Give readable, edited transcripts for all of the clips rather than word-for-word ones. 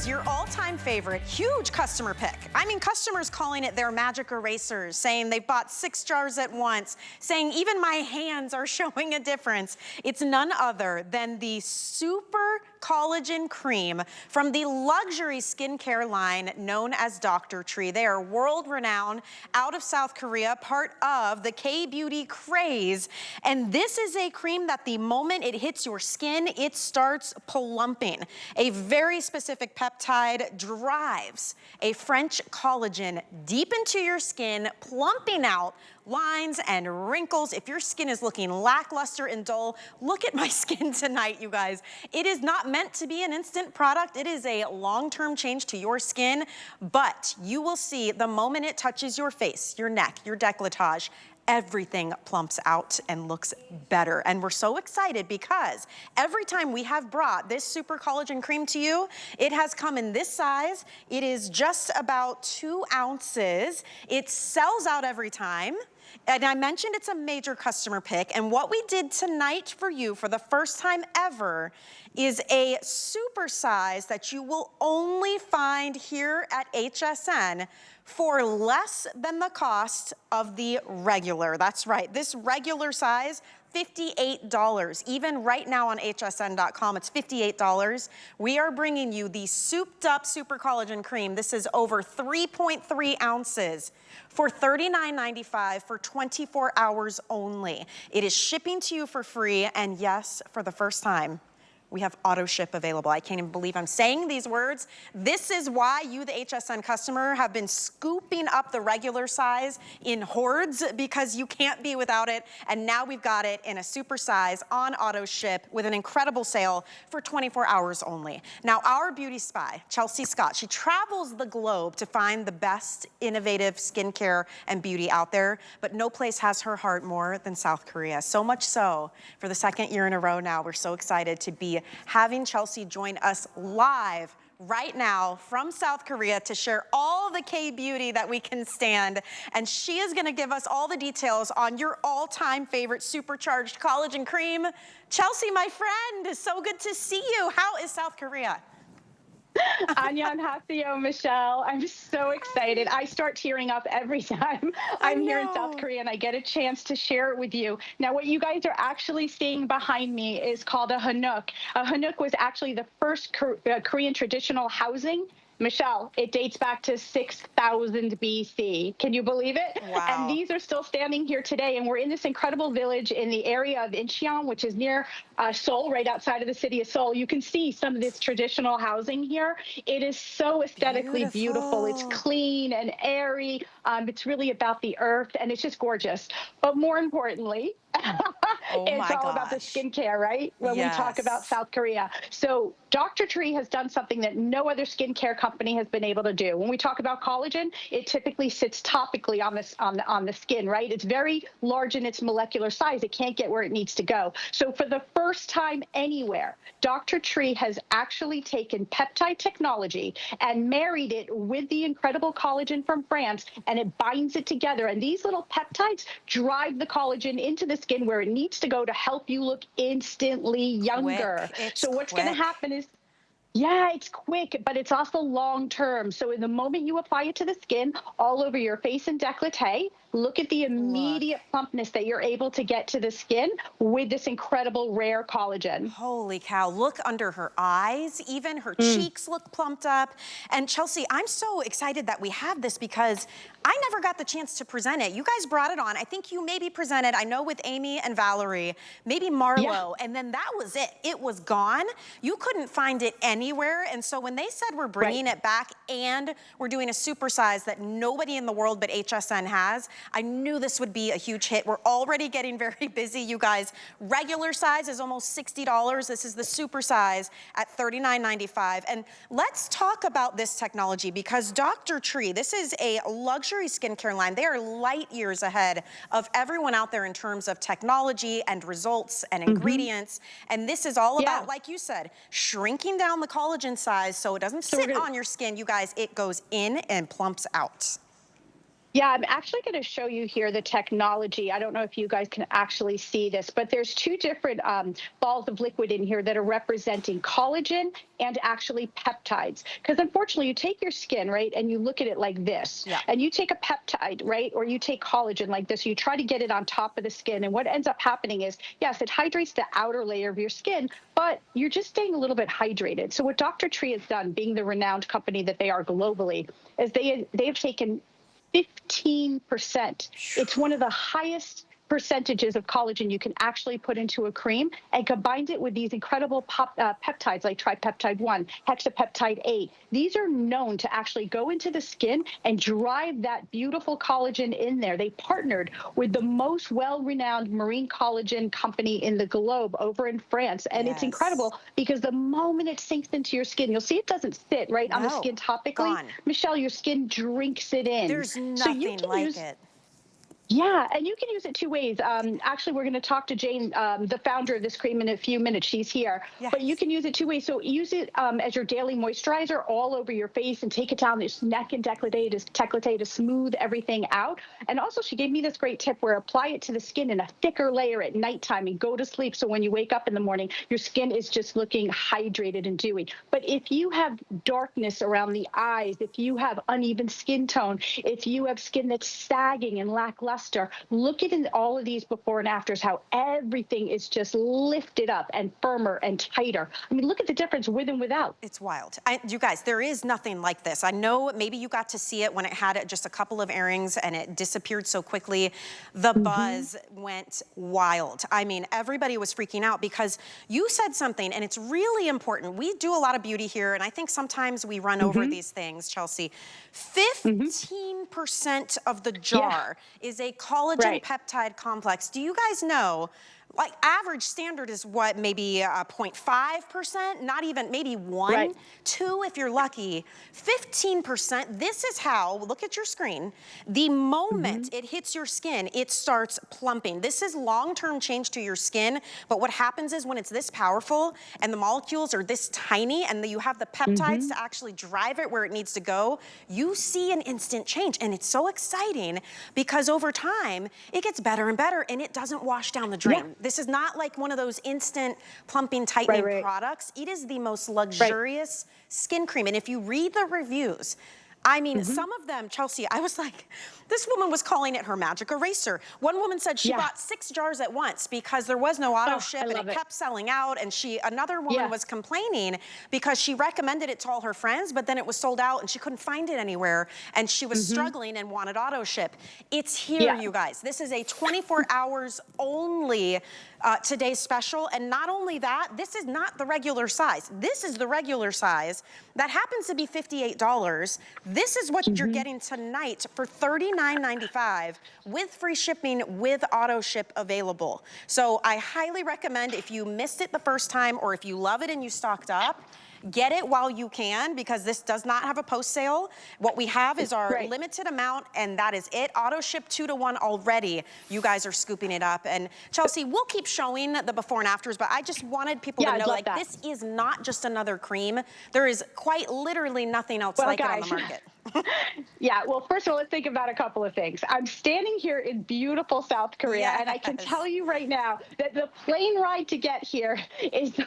is your all-time favorite, huge customer pick. I mean, customers calling it their magic erasers, saying they bought 6 jars at once, saying even my hands are showing a difference. It's none other than the Super Collagen Cream from the luxury skincare line known as Dr. Tree. They are world-renowned, out of South Korea, part of the K-beauty craze. And this is a cream that the moment it hits your skin, it starts plumping. A very specific peptide drives a French collagen deep into your skin, plumping out lines and wrinkles. If your skin is looking lackluster and dull, look at my skin tonight, you guys. It is not meant to be an instant product. It is a long-term change to your skin, but you will see the moment it touches your face, your neck, your décolletage, everything plumps out and looks better. And we're so excited because every time we have brought this Super Collagen Cream to you, it has come in this size. It is just about 2 ounces. It sells out every time. And I mentioned it's a major customer pick. And what we did tonight for you for the first time ever is a super size that you will only find here at HSN for less than the cost of the regular. That's right, this regular size, $58. Even right now on hsn.com, it's $58. We are bringing you the souped up Super Collagen Cream. This is over 3.3 ounces for $39.95 for 24 hours only. It is shipping to you for free, and yes, for the first time, we have auto ship available. I can't even believe I'm saying these words. This is why you, the HSN customer, have been scooping up the regular size in hordes because you can't be without it. And now we've got it in a super size on auto ship with an incredible sale for 24 hours only. Now, our beauty spy, Chelsea Scott, she travels the globe to find the best innovative skincare and beauty out there, but no place has her heart more than South Korea. So much so, for the 2nd year in a row now, we're so excited to be having Chelsea join us live right now from South Korea to share all the K-beauty that we can stand. And she is gonna give us all the details on your all-time favorite supercharged collagen cream. Chelsea, my friend, so good to see you. How is South Korea? Annyeonghaseyo, Michelle. I'm so excited. I start tearing up every time I'm here in South Korea and I get a chance to share it with you. Now, what you guys are actually seeing behind me is called a hanok. A hanok was actually the first Korean traditional housing. Michelle, it dates back to 6000 BC. Can you believe it? Wow. And these are still standing here today. And we're in this incredible village in the area of Incheon, which is near Seoul, right outside of the city of Seoul. You can see some of this traditional housing here. It is so aesthetically beautiful. It's clean and airy. It's really about the earth, and it's just gorgeous. But more importantly, it's all about the skincare, right? When we talk about South Korea. So Dr. Tree has done something that no other skincare company has been able to do. When we talk about collagen, it typically sits topically on the skin, right? It's very large in its molecular size. It can't get where it needs to go. So for the first time anywhere, Dr. Tree has actually taken peptide technology and married it with the incredible collagen from France, and it binds it together. And these little peptides drive the collagen into the skin where it needs to go to help you look instantly younger. So what's going to happen is, yeah, it's quick, but it's also long term. So in the moment you apply it to the skin, all over your face and décolleté, look at the immediate plumpness that you're able to get to the skin with this incredible rare collagen. Holy cow, look under her eyes, even her cheeks look plumped up. And Chelsea, I'm so excited that we have this because I never got the chance to present it. You guys brought it on. I think you maybe presented, I know with Amy and Valerie, maybe Marlo, and then that was it. It was gone. You couldn't find it anywhere. And so when they said we're bringing it back and we're doing a supersize that nobody in the world but HSN has, I knew this would be a huge hit. We're already getting very busy, you guys. Regular size is almost $60. This is the super size at $39.95. And let's talk about this technology because Dr. Tree, this is a luxury skincare line. They are light years ahead of everyone out there in terms of technology and results and ingredients. And this is all about, like you said, shrinking down the collagen size so it doesn't sit on your skin. You guys, it goes in and plumps out. Yeah, I'm actually going to show you here the technology. I don't know if you guys can actually see this, but there's two different balls of liquid in here that are representing collagen and actually peptides. Because unfortunately, you take your skin, right, and you look at it like this, Yeah. and you take a peptide, right, or you take collagen like this, you try to get it on top of the skin. And what ends up happening is, yes, it hydrates the outer layer of your skin, but you're just staying a little bit hydrated. So what Dr. Tree has done, being the renowned company that they are globally, is they've taken 15%. It's one of the highest percentages of collagen you can actually put into a cream, and combines it with these incredible peptides like tripeptide 1, hexapeptide 8. These are known to actually go into the skin and drive that beautiful collagen in there. They partnered with the most well-renowned marine collagen company in the globe over in France. And it's Yes. incredible because the moment it sinks into your skin, you'll see it doesn't sit right on the No. skin topically. Gone. Michelle, your skin drinks it in. There's So you nothing can like use, it. yeah, and you can use it two ways. Actually, we're going to talk to Jane, the founder of this cream, in a few minutes. She's here. But you Yes. can use it two ways. So use it as your daily moisturizer all over your face, and take it down this neck and décolleté to smooth everything out. And also, she gave me this great tip where apply it to the skin in a thicker layer at nighttime and go to sleep. So when you wake up in the morning, your skin is just looking hydrated and dewy. But if you have darkness around the eyes, if you have uneven skin tone, if you have skin that's sagging and lackluster, look at in all of these before and afters, how everything is just lifted up and firmer and tighter. I mean, look at the difference with and without. It's wild. You guys, there is nothing like this. I know maybe you got to see it when it had just a couple of airings and it disappeared so quickly. The buzz went wild. I mean, everybody was freaking out because you said something, and it's really important. We do a lot of beauty here, and I think sometimes we run over these things, Chelsea. 15% of the jar is a collagen peptide complex. Do you guys know, like, average standard is what, maybe 0.5%, not even, maybe 1, 2 if you're lucky. 15%, this is how, look at your screen, the moment it hits your skin, it starts plumping. This is long-term change to your skin, but what happens is when it's this powerful and the molecules are this tiny and you have the peptides to actually drive it where it needs to go, you see an instant change. And it's so exciting because over time, it gets better and better, and it doesn't wash down the drain. This is not like one of those instant plumping, tightening products. It is the most luxurious skin cream. And if you read the reviews, I mean, some of them, Chelsea, I was like, this woman was calling it her magic eraser. One woman said she bought 6 jars at once because there was no auto ship and it kept selling out. And another woman was complaining because she recommended it to all her friends, but then it was sold out and she couldn't find it anywhere. And she was struggling and wanted auto ship. It's here, you guys. This is a 24 hours only today's special. And not only that, this is not the regular size. This is the regular size. That happens to be $58. This is what you're getting tonight for $39.95 with free shipping with auto ship available. So I highly recommend, if you missed it the first time or if you love it and you stocked up, get it while you can, because this does not have a post sale. What we have is our limited amount, and that is it. Auto ship 2 to 1 already. You guys are scooping it up. And Chelsea, we'll keep showing the before and afters, but I just wanted people to know, like, this is not just another cream. There is quite literally nothing else like it on the market. Yeah, well, first of all, let's think about a couple of things. I'm standing here in beautiful South Korea, and I can tell you right now that the plane ride to get here is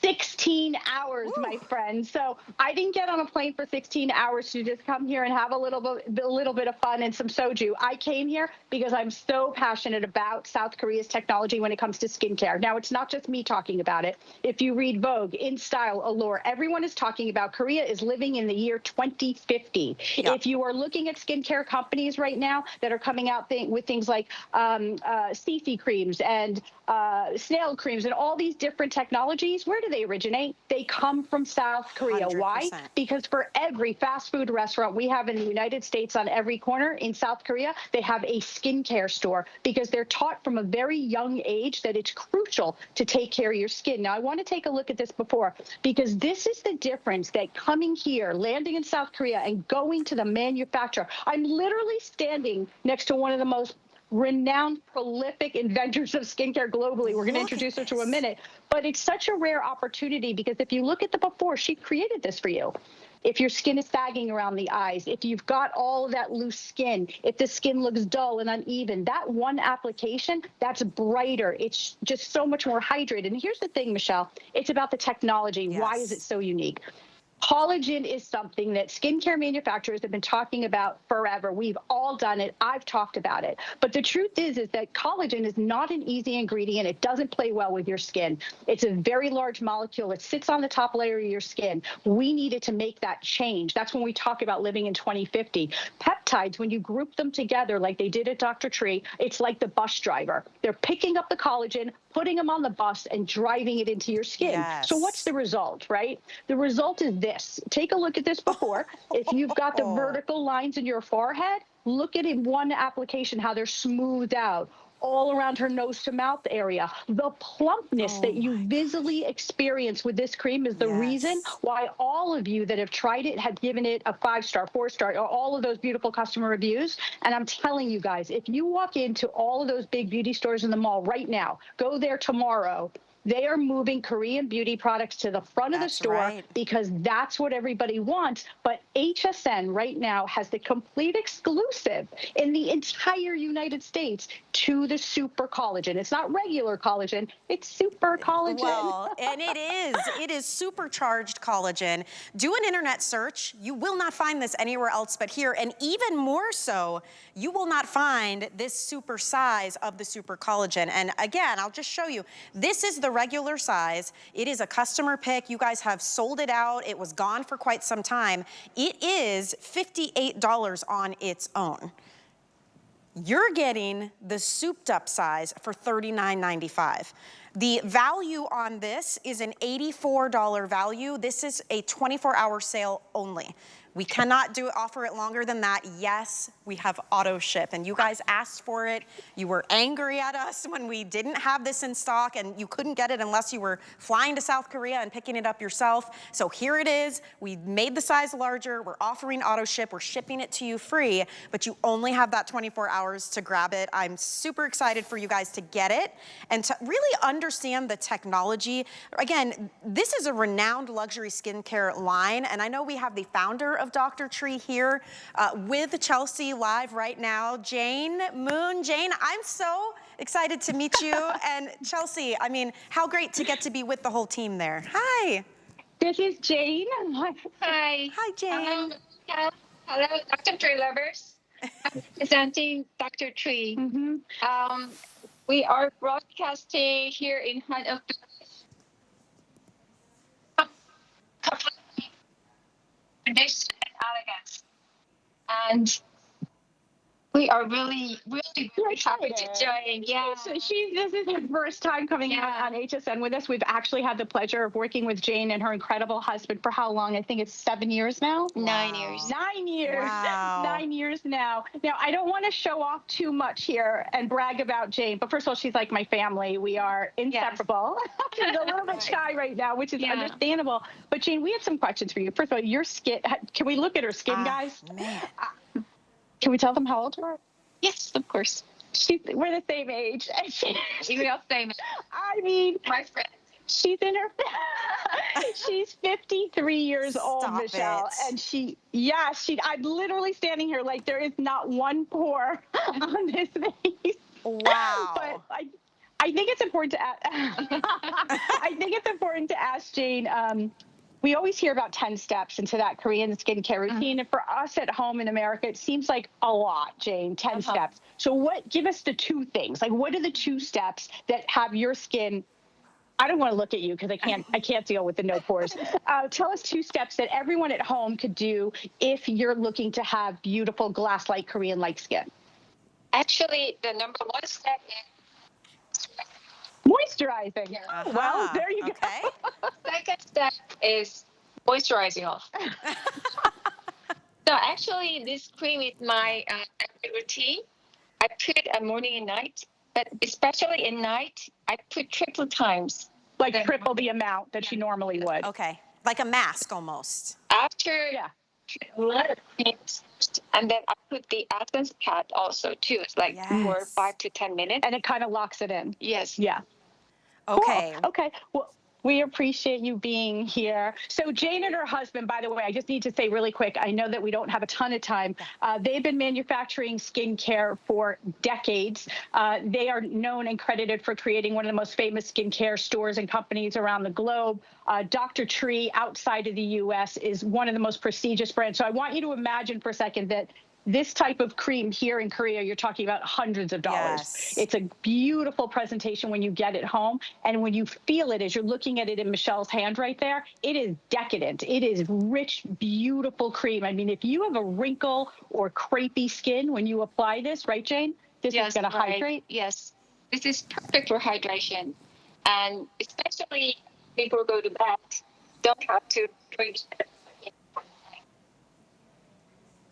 16 hours, my friend. So I didn't get on a plane for 16 hours to just come here and have a little bit of fun and some soju. I came here because I'm so passionate about South Korea's technology when it comes to skincare. Now, it's not just me talking about it. If you read Vogue, InStyle, Allure, everyone is talking about Korea is living in the year 2050. If you are looking at skincare companies right now that are coming out with things like CC creams and snail creams and all these different technologies, where do they originate? They come from South Korea. 100%. Why? Because for every fast food restaurant we have in the United States, on every corner in South Korea, they have a skincare store, because they're taught from a very young age that it's crucial to take care of your skin. Now, I want to take a look at this before, because this is the difference that coming here, landing in South Korea, and going to the manufacturer. I'm literally standing next to one of the most renowned, prolific inventors of skincare globally. We're going to introduce her to in a minute, but it's such a rare opportunity, because if you look at the before, she created this for you. if your skin is sagging around the eyes, if you've got all of that loose skin, if the skin looks dull and uneven, that one application, that's brighter. It's just so much more hydrated. And here's the thing, Michelle, it's about the technology. Yes. Why is it so unique? Collagen is something that skincare manufacturers have been talking about forever. We've all done it. I've talked about it. But the truth is that collagen is not an easy ingredient. It doesn't play well with your skin. It's a very large molecule. It sits on the top layer of your skin. We needed to make that change. That's when we talk about living in 2050. Peptides, when you group them together like they did at Dr. Tree, it's like the bus driver. They're picking up the collagen, putting them on the bus, and driving it into your skin. Yes. So what's the result, right? The result is this. Take a look at this before. If you've got the vertical lines in your forehead, look at it in one application, how they're smoothed out all around her nose to mouth area. The plumpness that you visibly experience with this cream is the reason why all of you that have tried it have given it a 5-star, 4-star, or all of those beautiful customer reviews. And I'm telling you guys, if you walk into all of those big beauty stores in the mall right now, go there tomorrow, they are moving Korean beauty products to the front of the store because that's what everybody wants. But HSN right now has the complete exclusive in the entire United States to the super collagen. It's not regular collagen, it's super collagen. Well, and it is supercharged collagen. Do an internet search. You will not find this anywhere else but here. And even more so, you will not find this super size of the super collagen. And again, I'll just show you. This is the regular size. It is a customer pick. You guys have sold it out. It was gone for quite some time. It is $58 on its own. You're getting the souped up size for $39.95. The value on this is an $84 value. This is a 24-hour sale only. We cannot offer it longer than that. Yes, we have auto ship, and you guys asked for it. You were angry at us when we didn't have this in stock, and you couldn't get it unless you were flying to South Korea and picking it up yourself. So here it is. We made the size larger. We're offering auto ship. We're shipping it to you free, but you only have that 24 hours to grab it. I'm super excited for you guys to get it and to really understand the technology. Again, this is a renowned luxury skincare line, and I know we have the founder of Dr. Tree here with Chelsea live right now. Jane Moon. Jane, I'm so excited to meet you. And Chelsea, I mean, how great to get to be with the whole team there. Hi. This is Jane. Hi. Hi, Jane. Hello, Dr. Tree lovers. I'm presenting Dr. Tree. We are broadcasting here in Hanoi. Tradition and elegance. And we are really happy to join. Yeah. So this is her first time coming out on HSN with us. We've actually had the pleasure of working with Jane and her incredible husband for how long? I think it's 7 years now. 9 years. 9 years. Wow. 9 years now. Now, I don't want to show off too much here and brag about Jane, but first of all, she's like my family. We are inseparable. She's a little bit shy right now, which is understandable. But Jane, we have some questions for you. First of all, your skin, can we look at her skin, guys? Man. Can we tell them how old you are? Yes, of course. We're the same age. We are same. I mean, My friend. she's in her, she's 53 years old, Stop Michelle. it. And I'm literally standing here like there is not one pore on this face. Wow. But I think it's important to I think it's important to ask Jane. We always hear about 10 steps into that Korean skincare routine. And for us at home in America, it seems like a lot, Jane, 10 steps. So give us the 2 things. Like, what are the 2 steps that have your skin? I don't want to look at you because I can't deal with the no pores. Tell us 2 steps that everyone at home could do if you're looking to have beautiful glass-like Korean-like skin. Actually, the number 1 step is moisturizing. Yeah. Well, there you go. Second step is moisturizing off. So actually, this cream is my every routine. I put it at morning and night, but especially at night, I put triple times. Like triple the amount that she normally would. Okay. Like a mask almost. After a lot of things, and then I put the essence pad also too. It's like for 5 to 10 minutes. And it kind of locks it in. Yes. Yeah. Okay. Cool. Okay. Well, We appreciate you being here. So Jane and her husband, by the way, I just need to say really quick, I know that we don't have a ton of time. They've been manufacturing skincare for decades. They are known and credited for creating one of the most famous skincare stores and companies around the globe. Dr. Tree, outside of the US, is one of the most prestigious brands. So I want you to imagine for a second that this type of cream here in Korea, you're talking about hundreds of dollars. Yes. It's a beautiful presentation when you get it home. And when you feel it, as you're looking at it in Michelle's hand right there, it is decadent. It is rich, beautiful cream. I mean, if you have a wrinkle or crepey skin when you apply this, right, Jane? This is going to hydrate. Yes, this is perfect for hydration. And especially people go to bed, don't have to drink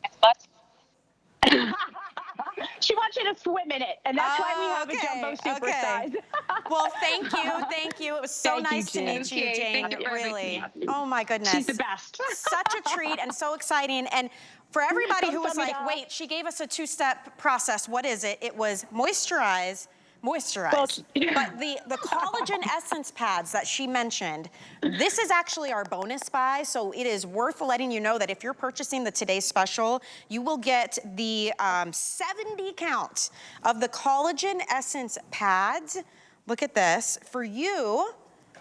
as much. She wants you to swim in it, and that's why we have a jumbo supersize. Well, thank you, thank you. It was so Thank you, nice to Jane. meet you, Okay, Jane. thank you for Really. having me. Oh my goodness. She's the best. Such a treat and so exciting. And for everybody who was like, 감사합니다. wait, she gave us a two-step process. What is it? It was moisturize. Well, But the collagen essence pads that she mentioned, this is actually our bonus buy, so it is worth letting you know that if you're purchasing the Today's Special, you will get the 70 count of the collagen essence pads. Look at this. For you,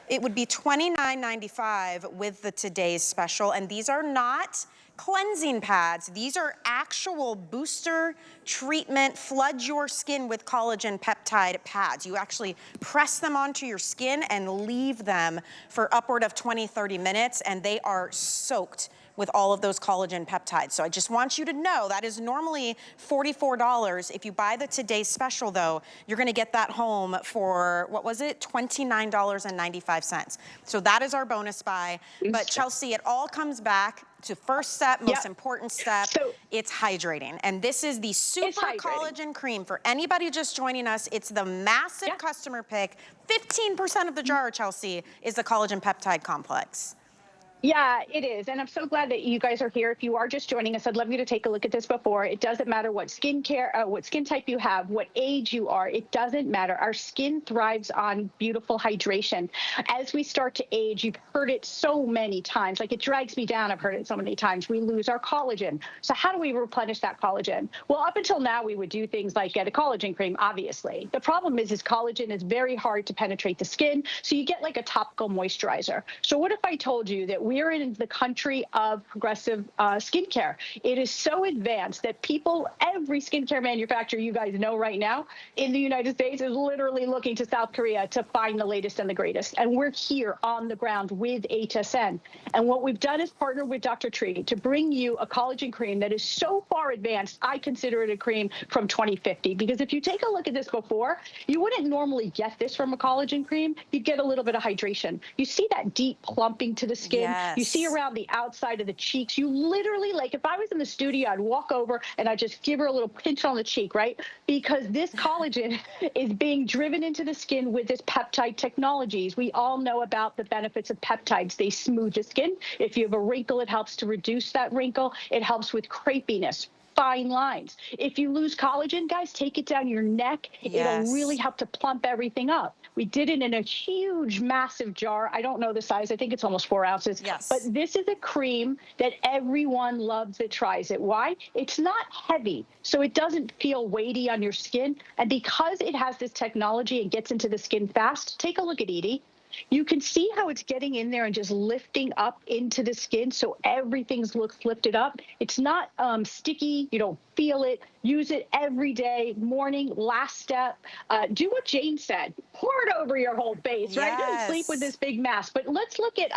it would be $29.95 with the Today's Special, and these are not cleansing pads. These are actual booster treatment, flood your skin with collagen peptide pads. You actually press them onto your skin and leave them for upward of 20, 30 minutes, and they are soaked with all of those collagen peptides. So I just want you to know that is normally $44. If you buy the Today's Special though, you're gonna get that home for, what was it? $29.95. So that is our bonus buy. But Chelsea, it all comes back to first step, most important step, So, it's hydrating. And this is the super collagen cream. For anybody just joining us, it's the massive customer pick. 15% of the jar, Chelsea, is the collagen peptide complex. Yeah, it is. And I'm so glad that you guys are here. If you are just joining us, I'd love you to take a look at this before. It doesn't matter what skincare, what skin type you have, what age you are. It doesn't matter. Our skin thrives on beautiful hydration. As we start to age, you've heard it so many times. Like, it drags me down. I've heard it so many times. We lose our collagen. So how do we replenish that collagen? Well, up until now, we would do things like get a collagen cream, obviously. The problem is collagen is very hard to penetrate the skin. So you get like a topical moisturizer. So what if I told you that we're in the country of progressive skincare? It is so advanced that every skincare manufacturer you guys know right now in the United States is literally looking to South Korea to find the latest and the greatest. And we're here on the ground with HSN. And what we've done is partner with Dr. Tree to bring you a collagen cream that is so far advanced, I consider it a cream from 2050. Because if you take a look at this before, you wouldn't normally get this from a collagen cream. You'd get a little bit of hydration. You see that deep plumping to the skin. Yes. You see around the outside of the cheeks. You literally, like, if I was in the studio, I'd walk over and I'd just give her a little pinch on the cheek, right? Because this collagen is being driven into the skin with this peptide technologies. We all know about the benefits of peptides. They smooth the skin. If you have a wrinkle, it helps to reduce that wrinkle. It helps with crepiness, fine lines. If you lose collagen, guys, take it down your neck. Yes. It'll really help to plump everything up. We did it in a huge, massive jar. I don't know the size. I think it's almost 4 ounces. Yes. But this is a cream that everyone loves that tries it. Why? It's not heavy, so it doesn't feel weighty on your skin. And because it has this technology and gets into the skin fast, take a look at Edie. You can see how it's getting in there and just lifting up into the skin, so everything's lifted up. It's not sticky. You don't feel it. Use it every day, morning, last step. Do what Jane said. Pour it over your whole face, right? Don't sleep with this big mask. But let's look at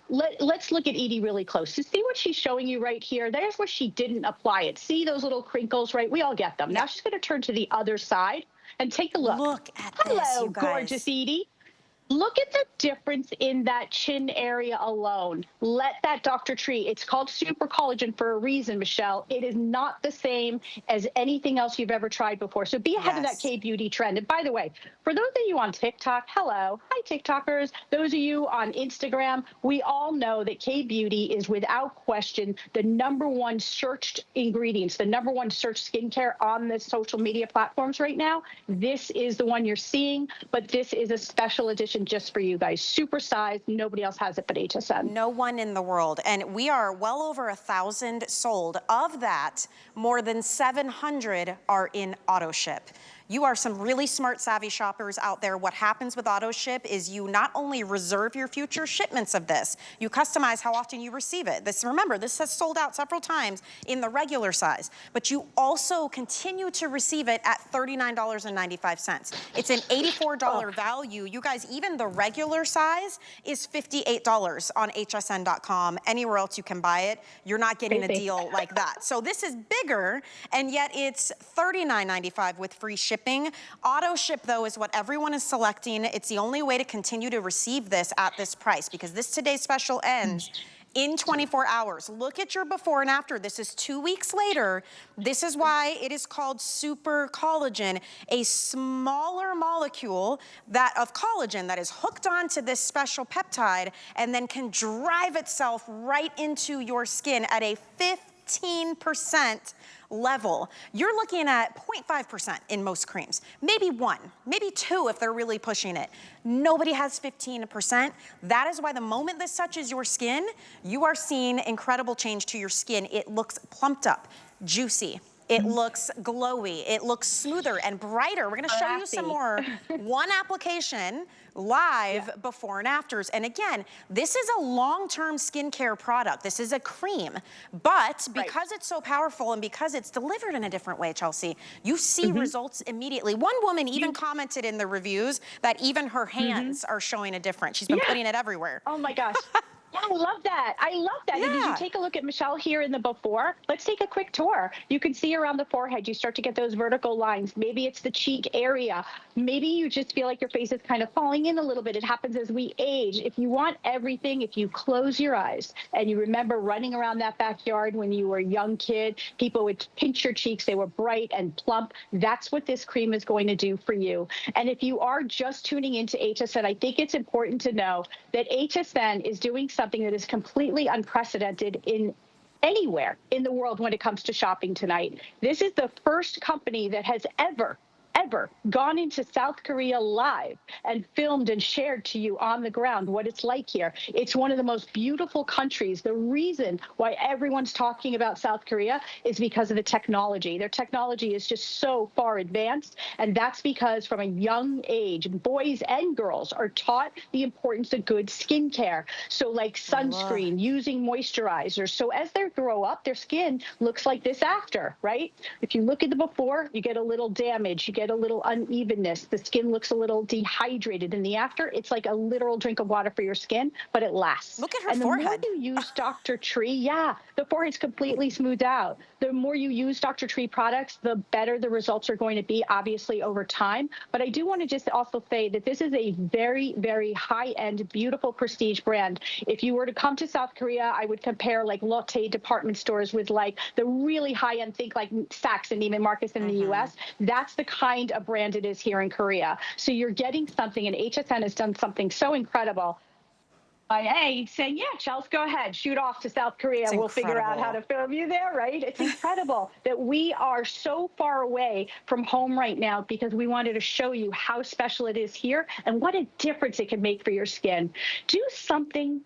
let's look at Edie really close. To see what she's showing you right here. There's where she didn't apply it. See those little crinkles, right? We all get them. Now she's going to turn to the other side and take a look. Look at this, Hello, you guys. gorgeous Edie. Look at the difference in that chin area alone. Let that Dr. Tree, it's called super collagen for a reason, Michelle. It is not the same as anything else you've ever tried before. So be ahead of that K-beauty trend. And by the way, for those of you on TikTok, hello. Hi, TikTokers. Those of you on Instagram, we all know that K-beauty is without question the #1 searched ingredients, the #1 searched skincare on the social media platforms right now. This is the one you're seeing, but this is a special edition edition just for you guys. Super size. Nobody else has it but HSN. No one in the world. And we are well over 1,000 sold. Of that, more than 700 are in auto ship. You are some really smart, savvy shoppers out there. What happens with auto ship is you not only reserve your future shipments of this, you customize how often you receive it. Remember, this has sold out several times in the regular size, but you also continue to receive it at $39.95. It's an $84 value. You guys, even the regular size is $58 on hsn.com. Anywhere else you can buy it, you're not getting a deal like that. So this is bigger, and yet it's $39.95 with free shipping. Auto ship, though, is what everyone is selecting. It's the only way to continue to receive this at this price, because this today's special ends in 24 hours. Look at your before and after. This is 2 weeks later. This is why it is called super collagen, a smaller molecule of collagen that is hooked onto this special peptide and then can drive itself right into your skin at a 15% level. You're looking at 0.5% in most creams, maybe 1, maybe 2 if they're really pushing it. Nobody has 15%. That is why the moment this touches your skin, you are seeing incredible change to your skin. It looks plumped up, juicy. It looks glowy. It looks smoother and brighter. We're gonna show you some more one application live before and afters. And again, this is a long-term skincare product. This is a cream, but because it's so powerful and because it's delivered in a different way, Chelsea, you see results immediately. One woman even commented in the reviews that even her hands are showing a difference. She's been putting it everywhere. Oh my gosh. Yeah, I love that. I love that. Yeah. Did you take a look at Michelle here in the before? Let's take a quick tour. You can see around the forehead, you start to get those vertical lines. Maybe it's the cheek area. Maybe you just feel like your face is kind of falling in a little bit. It happens as we age. If you want everything, if you close your eyes and you remember running around that backyard when you were a young kid, people would pinch your cheeks. They were bright and plump. That's what this cream is going to do for you. And if you are just tuning into HSN, I think it's important to know that HSN is doing something that is completely unprecedented in anywhere in the world when it comes to shopping tonight. This is the first company that has ever gone into South Korea live and filmed and shared to you on the ground what it's like here. It's one of the most beautiful countries. The reason why everyone's talking about South Korea is because of the technology. Their technology is just so far advanced, and that's because from a young age, boys and girls are taught the importance of good skincare. So like sunscreen, using moisturizers. So as they grow up, their skin looks like this after, right? If you look at the before, you get a little damage, you get a little unevenness. The skin looks a little dehydrated. In the after, it's like a literal drink of water for your skin, but it lasts. Look at her forehead. And the more you use Dr. Tree, the forehead's completely smoothed out. The more you use Dr. Tree products, the better the results are going to be, obviously, over time. But I do want to just also say that this is a very, very high-end, beautiful prestige brand. If you were to come to South Korea, I would compare like Lotte department stores with like the really high-end, think like Saks and Neiman Marcus in the US. That's the kind of brand it is here in Korea. So you're getting something, and HSN has done something so incredible. Saying, yeah, Chelsea, go ahead, shoot off to South Korea. We'll figure out how to film you there, right? It's incredible that we are so far away from home right now because we wanted to show you how special it is here and what a difference it can make for your skin. Do something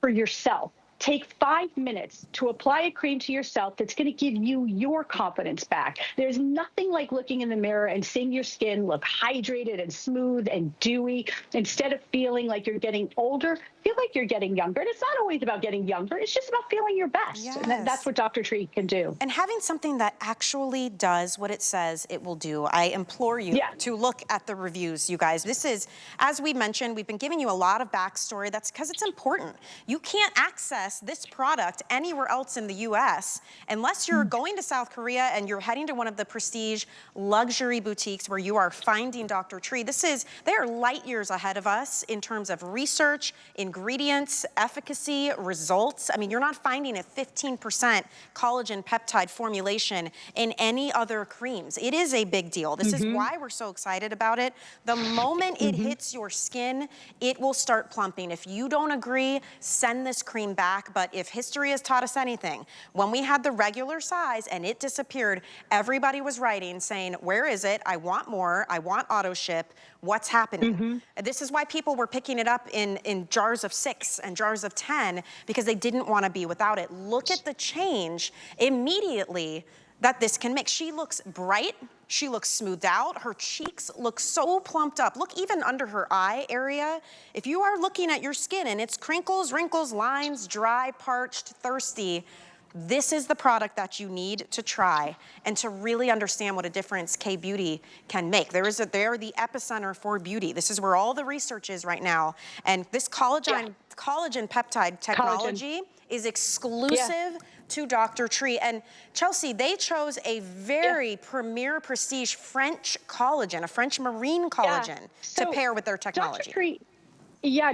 for yourself. Take 5 minutes to apply a cream to yourself that's going to give you your confidence back. There's nothing like looking in the mirror and seeing your skin look hydrated and smooth and dewy. Instead of feeling like you're getting older, feel like you're getting younger. And it's not always about getting younger. It's just about feeling your best. Yes. And that's what Dr. Tree can do. And having something that actually does what it says it will do. I implore you to look at the reviews, you guys. This is, as we mentioned, we've been giving you a lot of backstory. That's because it's important. You can't access this product anywhere else in the US unless you're going to South Korea and you're heading to one of the prestige luxury boutiques where you are finding Dr. Tree. They are light years ahead of us in terms of research, ingredients, efficacy, results. I mean, you're not finding a 15% collagen peptide formulation in any other creams. It is a big deal. This is why we're so excited about it. The moment it hits your skin, it will start plumping. If you don't agree, send this cream back. back, but if history has taught us anything, when we had the regular size and it disappeared, everybody was writing saying, where is it? I want more, I want auto ship, what's happening? This is why people were picking it up in jars of 6 and jars of 10 because they didn't want to be without it. Look at the change immediately that this can make. She looks bright, she looks smoothed out, her cheeks look so plumped up. Look even under her eye area. If you are looking at your skin and it's crinkles, wrinkles, lines, dry, parched, thirsty, this is the product that you need to try and to really understand what a difference K-Beauty can make. They're the epicenter for beauty. This is where all the research is right now. And this collagen peptide technology is exclusive to Dr. Tree. And Chelsea, they chose a very premier prestige French collagen, a French marine collagen to pair with their technology.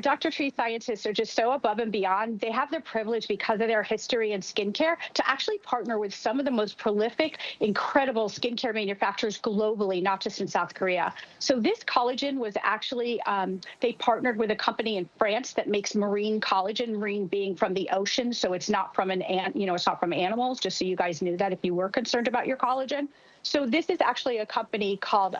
Dr. Tree scientists are just so above and beyond. They have the privilege because of their history in skincare to actually partner with some of the most prolific, incredible skincare manufacturers globally, not just in South Korea. So this collagen was actually, they partnered with a company in France that makes marine collagen, marine being from the ocean. So it's not from it's not from animals, just so you guys knew that if you were concerned about your collagen. So this is actually a company called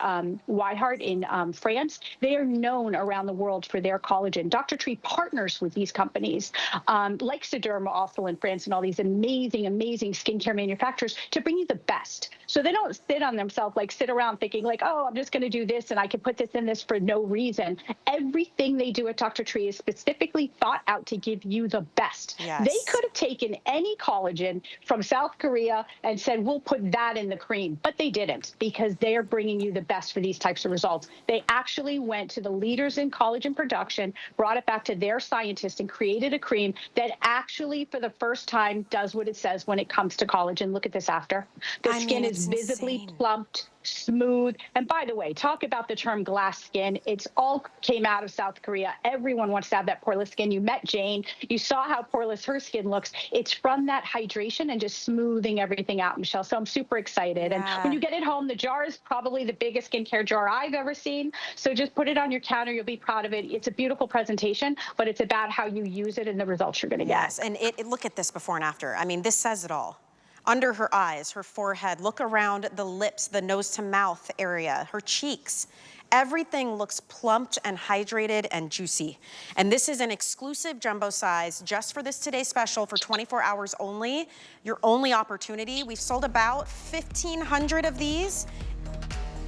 Whiteheart in France. They are known around the world for their collagen. Dr. Tree partners with these companies, like Sederma also in France, and all these amazing, amazing skincare manufacturers to bring you the best. So they don't sit on themselves, like sit around thinking like, oh, I'm just going to do this and I can put this in this for no reason. Everything they do at Dr. Tree is specifically thought out to give you the best. Yes. They could have taken any collagen from South Korea and said, we'll put that in the cream. But they didn't, because they are bringing you the best for these types of results. They actually went to the leaders in collagen production, brought it back to their scientists, and created a cream that actually, for the first time, does what it says when it comes to collagen. Look at this after. The skin is visibly plumped, smooth. And by the way, talk about the term glass skin. It's all came out of South Korea. Everyone wants to have that poreless skin. You met Jane. You saw how poreless her skin looks. It's from that hydration and just smoothing everything out, Michelle. So I'm super excited. And when you get it home, the jar is probably the biggest skincare jar I've ever seen. So just put it on your counter. You'll be proud of it. It's a beautiful presentation, but it's about how you use it and the results you're going to get. Yes, and look at this before and after. I mean, this says it all. Under her eyes, her forehead, look around the lips, the nose to mouth area, her cheeks. Everything looks plumped and hydrated and juicy. And this is an exclusive jumbo size just for this Today Special for 24 hours only. Your only opportunity. We've sold about 1,500 of these,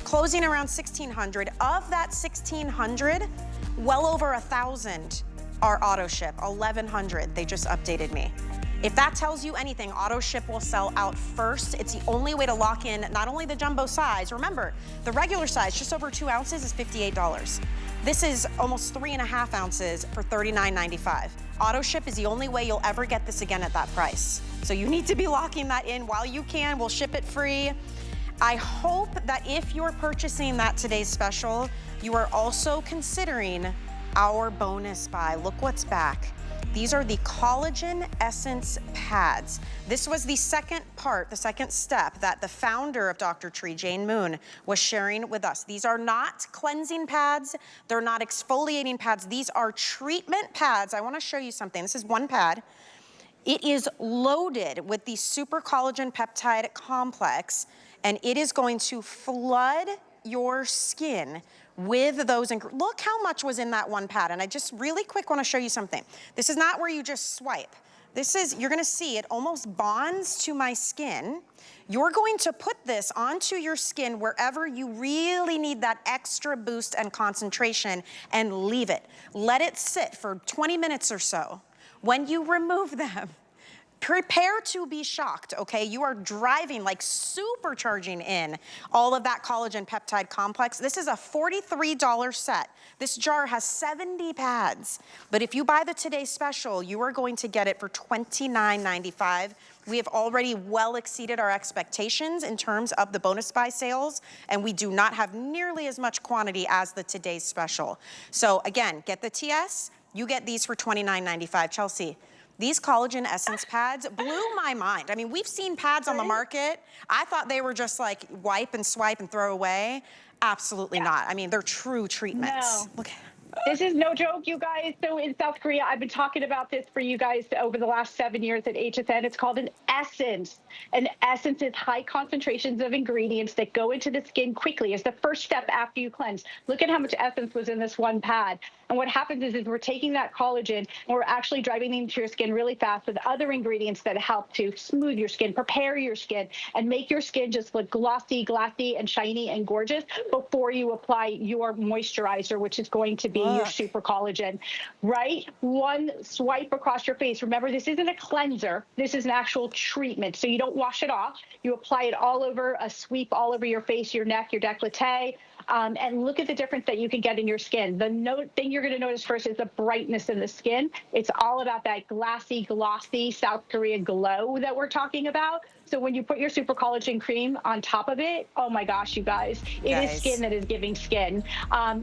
closing around 1,600. Of that 1,600, well over 1,000 are auto ship, 1,100. They just updated me. If that tells you anything, auto ship will sell out first. It's the only way to lock in not only the jumbo size. Remember, the regular size, just over 2 ounces, is $58. This is almost 3.5 ounces for $39.95. Auto ship is the only way you'll ever get this again at that price. So you need to be locking that in while you can. We'll ship it free. I hope that if you're purchasing that Today's Special, you are also considering our bonus buy. Look what's back. These are the collagen essence pads. This was the second part, the second step that the founder of Dr. Tree, Jane Moon, was sharing with us. These are not cleansing pads. They're not exfoliating pads. These are treatment pads. I want to show you something. This is one pad. It is loaded with the super collagen peptide complex, and it is going to flood your skin with those. Look how much was in that one pad. And I just really quick want to show you something. This is not where you just swipe. This is, you're going to see it almost bonds to my skin. You're going to put this onto your skin wherever you really need that extra boost and concentration and leave it. Let it sit for 20 minutes or so. When you remove them, prepare to be shocked, okay? You are driving, like supercharging in all of that collagen peptide complex. This is a $43 set. This jar has 70 pads. But if you buy the Today Special, you are going to get it for $29.95. We have already well exceeded our expectations in terms of the bonus buy sales, and we do not have nearly as much quantity as the Today's Special. So again, get the TS, you get these for $29.95. Chelsea, these collagen essence pads blew my mind. I mean, we've seen pads on the market. I thought they were just like wipe and swipe and throw away. Absolutely not. I mean, they're true treatments. No. Look. This is no joke, you guys. So in South Korea, I've been talking about this for you guys over the last 7 years at HSN. It's called an essence. An essence is high concentrations of ingredients that go into the skin quickly. It's the first step after you cleanse. Look at how much essence was in this one pad. And what happens is we're taking that collagen and we're actually driving it into your skin really fast with other ingredients that help to smooth your skin, prepare your skin, and make your skin just look glossy, and shiny and gorgeous before you apply your moisturizer, which is going to be your super collagen, right? One swipe across your face. Remember, this isn't a cleanser. This is an actual treatment. So you don't wash it off. You apply it all over, a sweep all over your face, your neck, your décolleté. And look at the difference that you can get in your skin. The thing you're going to notice first is the brightness in the skin. It's all about that glassy, glossy South Korea glow that we're talking about. So when you put your super collagen cream on top of it, oh my gosh, you guys, it is skin that is giving skin.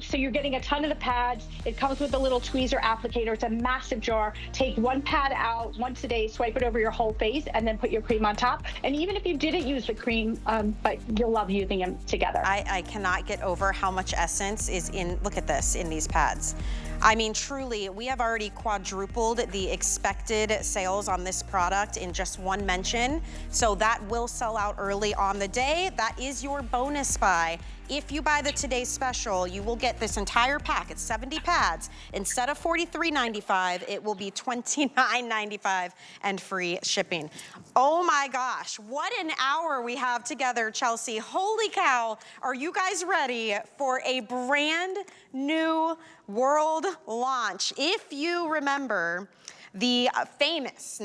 So you're getting a ton of the pads. It comes with a little tweezer applicator. It's a massive jar. Take one pad out once a day, swipe it over your whole face, and then put your cream on top. And even if you didn't use the cream, but you'll love using them together. I cannot get over how much essence is in, look at this, in these pads. I mean, truly, we have already quadrupled the expected sales on this product in just one mention. So that will sell out early on the day. That is your bonus buy. If you buy the today's special, you will get this entire pack. It's 70 pads. Instead of $43.95, it will be $29.95 and free shipping. Oh my gosh, what an hour we have together, Chelsea. Holy cow, are you guys ready for a brand new world launch? If you remember, the famous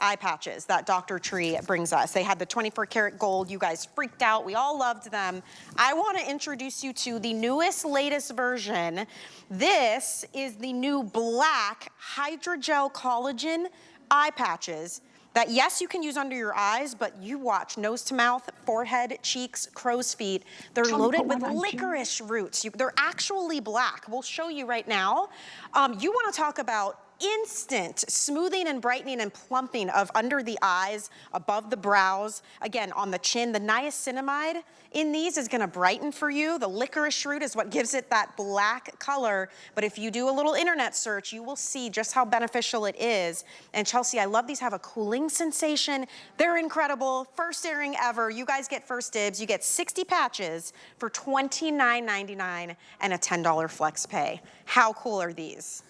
eye patches that Dr. Tree brings us. They had the 24 karat gold. You guys freaked out. We all loved them. I want to introduce you to the newest, latest version. This is the new black hydrogel collagen eye patches that, yes, you can use under your eyes, but you watch, nose to mouth, forehead, cheeks, crow's feet. They're loaded with licorice roots. They're actually black. We'll show you right now. You want to talk about instant smoothing and brightening and plumping of under the eyes, above the brows, again, on the chin. The niacinamide in these is gonna brighten for you. The licorice root is what gives it that black color. But if you do a little internet search, you will see just how beneficial it is. And Chelsea, I love these, have a cooling sensation. They're incredible. First airing ever. You guys get first dibs. You get 60 patches for $29.99 and a $10 flex pay. How cool are these?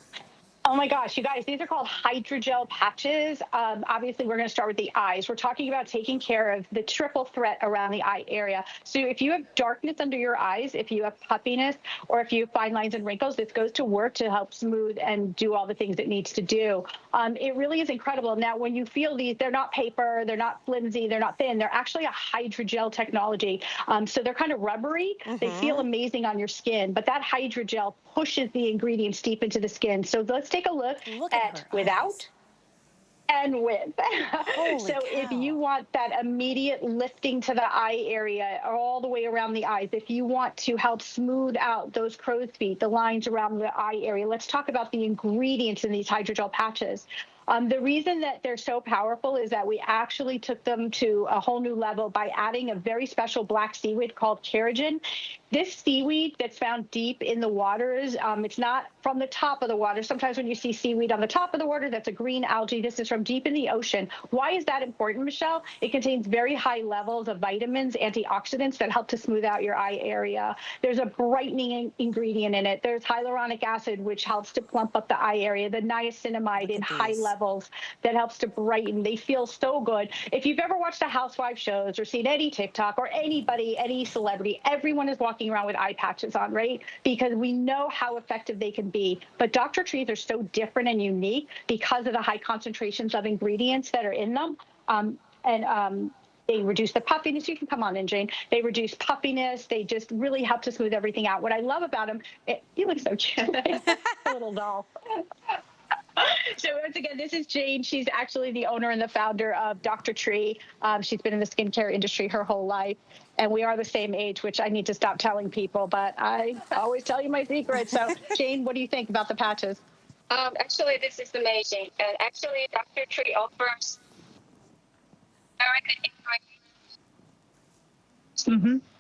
Oh my gosh, you guys, these are called hydrogel patches. Obviously, we're going to start with the eyes. We're talking about taking care of the triple threat around the eye area. So if you have darkness under your eyes, if you have puffiness, or if you have fine lines and wrinkles, this goes to work to help smooth and do all the things it needs to do. It really is incredible. Now, when you feel these, they're not paper, they're not flimsy, they're not thin. They're actually a hydrogel technology. So they're kind of rubbery. They feel amazing on your skin, but that hydrogel pushes the ingredients deep into the skin. So let's take a look at without and with. So if you want that immediate lifting to the eye area, all the way around the eyes, if you want to help smooth out those crow's feet, the lines around the eye area, let's talk about the ingredients in these hydrogel patches. The reason that they're so powerful is that we actually took them to a whole new level by adding a very special black seaweed called keratin. This seaweed that's found deep in the waters, it's not from the top of the water. Sometimes when you see seaweed on the top of the water, that's a green algae. This is from deep in the ocean. Why is that important, Michelle? It contains very high levels of vitamins, antioxidants that help to smooth out your eye area. There's a brightening ingredient in it. There's hyaluronic acid, which helps to plump up the eye area. The niacinamide in high levels that helps to brighten. They feel so good. If you've ever watched the Housewives shows or seen any TikTok or anybody, any celebrity, everyone is walking around with eye patches on, right? Because we know how effective they can be. But Dr. Trees are so different and unique because of the high concentrations of ingredients that are in them. They reduce the puffiness. You can come on in, Jane. They reduce puffiness. They just really help to smooth everything out. What I love about them, you look so cute. A little doll. So once again, this is Jane. She's actually the owner and the founder of Dr. Tree. She's been in the skincare industry her whole life. And we are the same age, which I need to stop telling people, but I always tell you my secrets. So Jane, what do you think about the patches? Actually, this is amazing. And actually, Dr. Tree offers very good ingredients.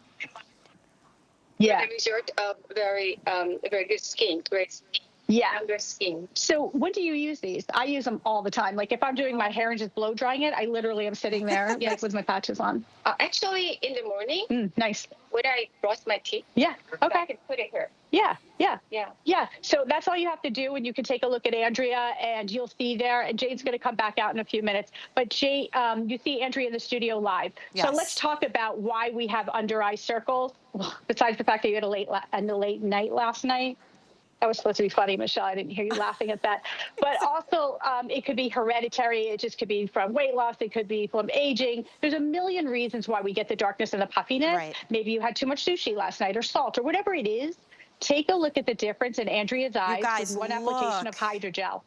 Yeah. for the result of very good skin, great skin, Yeah. younger skin. So when do you use these? I use them all the time. Like if I'm doing my hair and just blow drying it, I literally am sitting there like Yes. with my patches on. Actually, in the morning, Nice. when I brush my teeth, Yeah. I Okay. can put it here. Yeah. Yeah. Yeah. Yeah. So that's all you have to do, and you can take a look at Andrea, and you'll see there. And Jane's going to come back out in a few minutes. But Jane, you see Andrea in the studio live. So Yes. let's talk about why we have under eye circles. Besides the fact that you had a late night last night. That was supposed to be funny, Michelle. I didn't hear you laughing at that. But also, it could be hereditary. It just could be from weight loss. It could be from aging. There's a million reasons why we get the darkness and the puffiness. Right. Maybe you had too much sushi last night or salt or whatever it is. Take a look at the difference in Andrea's eyes guys, with one application of look. hydrogel.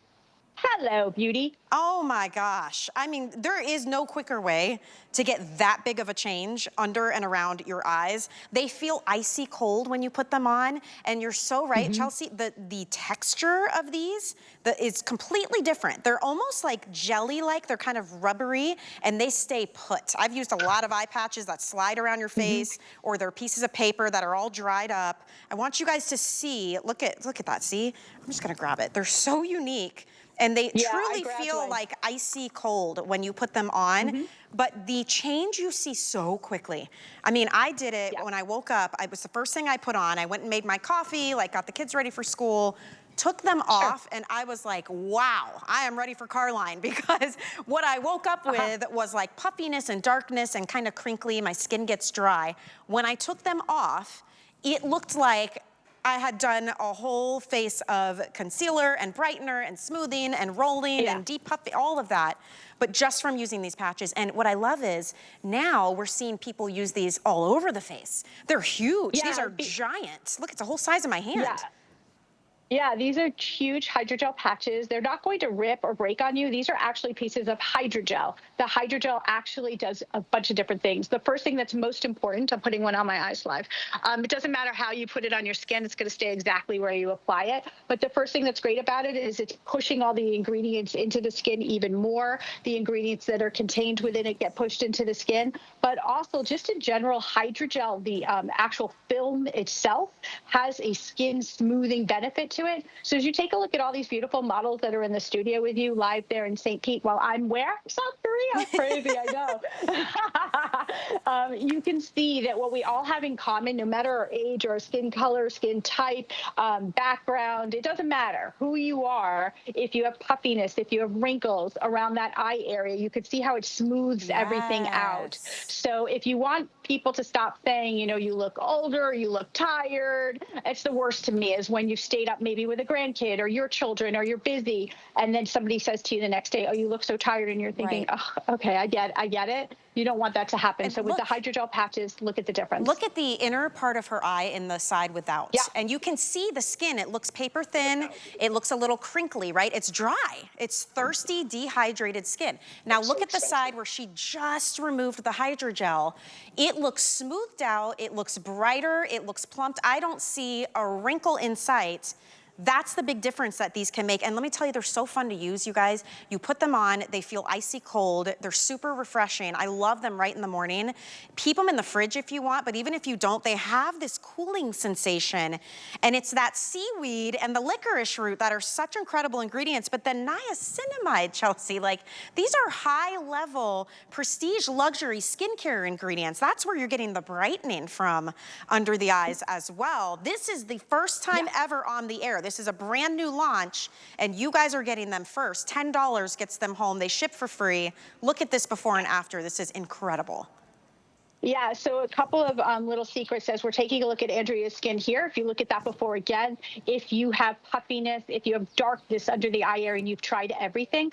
Hello, beauty. Oh my gosh. I mean, there is no quicker way to get that big of a change under and around your eyes. They feel icy cold when you put them on, and you're so right, Chelsea, the texture of these is completely different. They're almost like jelly-like, they're kind of rubbery, and they stay put. I've used a lot of eye patches that slide around your face, or they're pieces of paper that are all dried up. I want you guys to see, look at that, see? I'm just gonna grab it. They're so unique. And they truly feel like icy cold when you put them on, but the change you see so quickly. I mean, I did it when I woke up. It was the first thing I put on. I went and made my coffee, like got the kids ready for school, took them off, and I was like, wow, I am ready for Carline, because what I woke up with was like puffiness and darkness and kind of crinkly. My skin gets dry. When I took them off, it looked like I had done a whole face of concealer and brightener and smoothing and rolling and deep puffing, all of that, but just from using these patches. And what I love is now we're seeing people use these all over the face. They're huge. These are giant. Look, it's the whole size of my hand. Yeah, these are huge hydrogel patches. They're not going to rip or break on you. These are actually pieces of hydrogel. The hydrogel actually does a bunch of different things. The first thing that's most important, I'm putting one on my eyes live. It doesn't matter how you put it on your skin. It's going to stay exactly where you apply it. But the first thing that's great about it is it's pushing all the ingredients into the skin even more. The ingredients that are contained within it get pushed into the skin. But also, just in general, hydrogel, the actual film itself, has a skin smoothing benefit to it. So as you take a look at all these beautiful models that are in the studio with you live there in St. Pete, while I'm where? South Korea. Crazy, I know. You can see that what we all have in common, no matter our age or our skin color, skin type, background, it doesn't matter who you are. If you have puffiness, if you have wrinkles around that eye area, you could see how it smooths everything out. So if you want people to stop saying, you know, you look older, you look tired, it's the worst to me is when you've stayed up maybe with a grandkid or your children or you're busy, and then somebody says to you the next day, oh, you look so tired, and you're thinking, oh, okay, I get it. You don't want that to happen. And so with the hydrogel patches, look at the difference. Look at the inner part of her eye in the side without. Yeah. And you can see the skin. It looks paper thin. It looks a little crinkly, right? It's dry. It's thirsty, dehydrated skin. Now look at the side where she just removed the hydrogel. It looks smoothed out. It looks brighter. It looks plumped. I don't see a wrinkle in sight. That's the big difference that these can make. And let me tell you, they're so fun to use, you guys. You put them on, they feel icy cold. They're super refreshing. I love them right in the morning. Keep them in the fridge if you want, but even if you don't, they have this cooling sensation. And it's that seaweed and the licorice root that are such incredible ingredients. But then niacinamide, Chelsea, like these are high level, prestige, luxury skincare ingredients. That's where you're getting the brightening from under the eyes as well. This is the first time ever on the air. This is a brand new launch, and you guys are getting them first. $10 gets them home. They ship for free. Look at this before and after. This is incredible. Yeah, so a couple of little secrets as we're taking a look at Andrea's skin here. If you look at that before again, if you have puffiness, if you have darkness under the eye area and you've tried everything,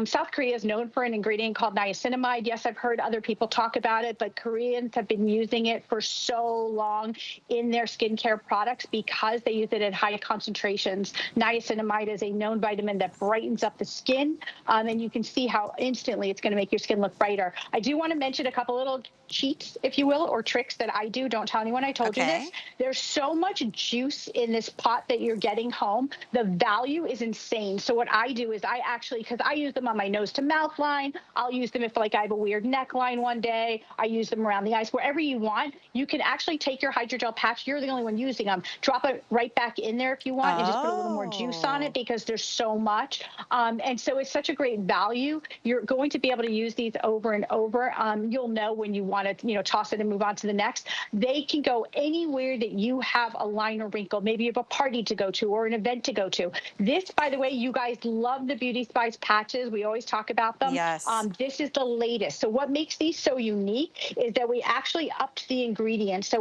South Korea is known for an ingredient called niacinamide. Yes, I've heard other people talk about it, but Koreans have been using it for so long in their skincare products because they use it at high concentrations. Niacinamide is a known vitamin that brightens up the skin, and you can see how instantly it's going to make your skin look brighter. I do want to mention a couple little cheats tips, if you will, or tricks that I do. Don't tell anyone I told you this. There's so much juice in this pot that you're getting home. The value is insane. So what I do is I actually, because I use them on my nose to mouth line, I'll use them if like I have a weird neckline one day. I use them around the eyes, wherever you want. You can actually take your hydrogel patch. You're the only one using them. Drop it right back in there if you want, and just put a little more juice on it because there's so much. And so it's such a great value. You're going to be able to use these over and over. You'll know when you want to, toss it and move on to the next. They can go anywhere that you have a line or wrinkle. Maybe you have a party to go to or an event to go to. This, by the way, you guys love the Beauty Spice patches. We always talk about them. Yes. This is the latest. So what makes these so unique is that we actually upped the ingredients. So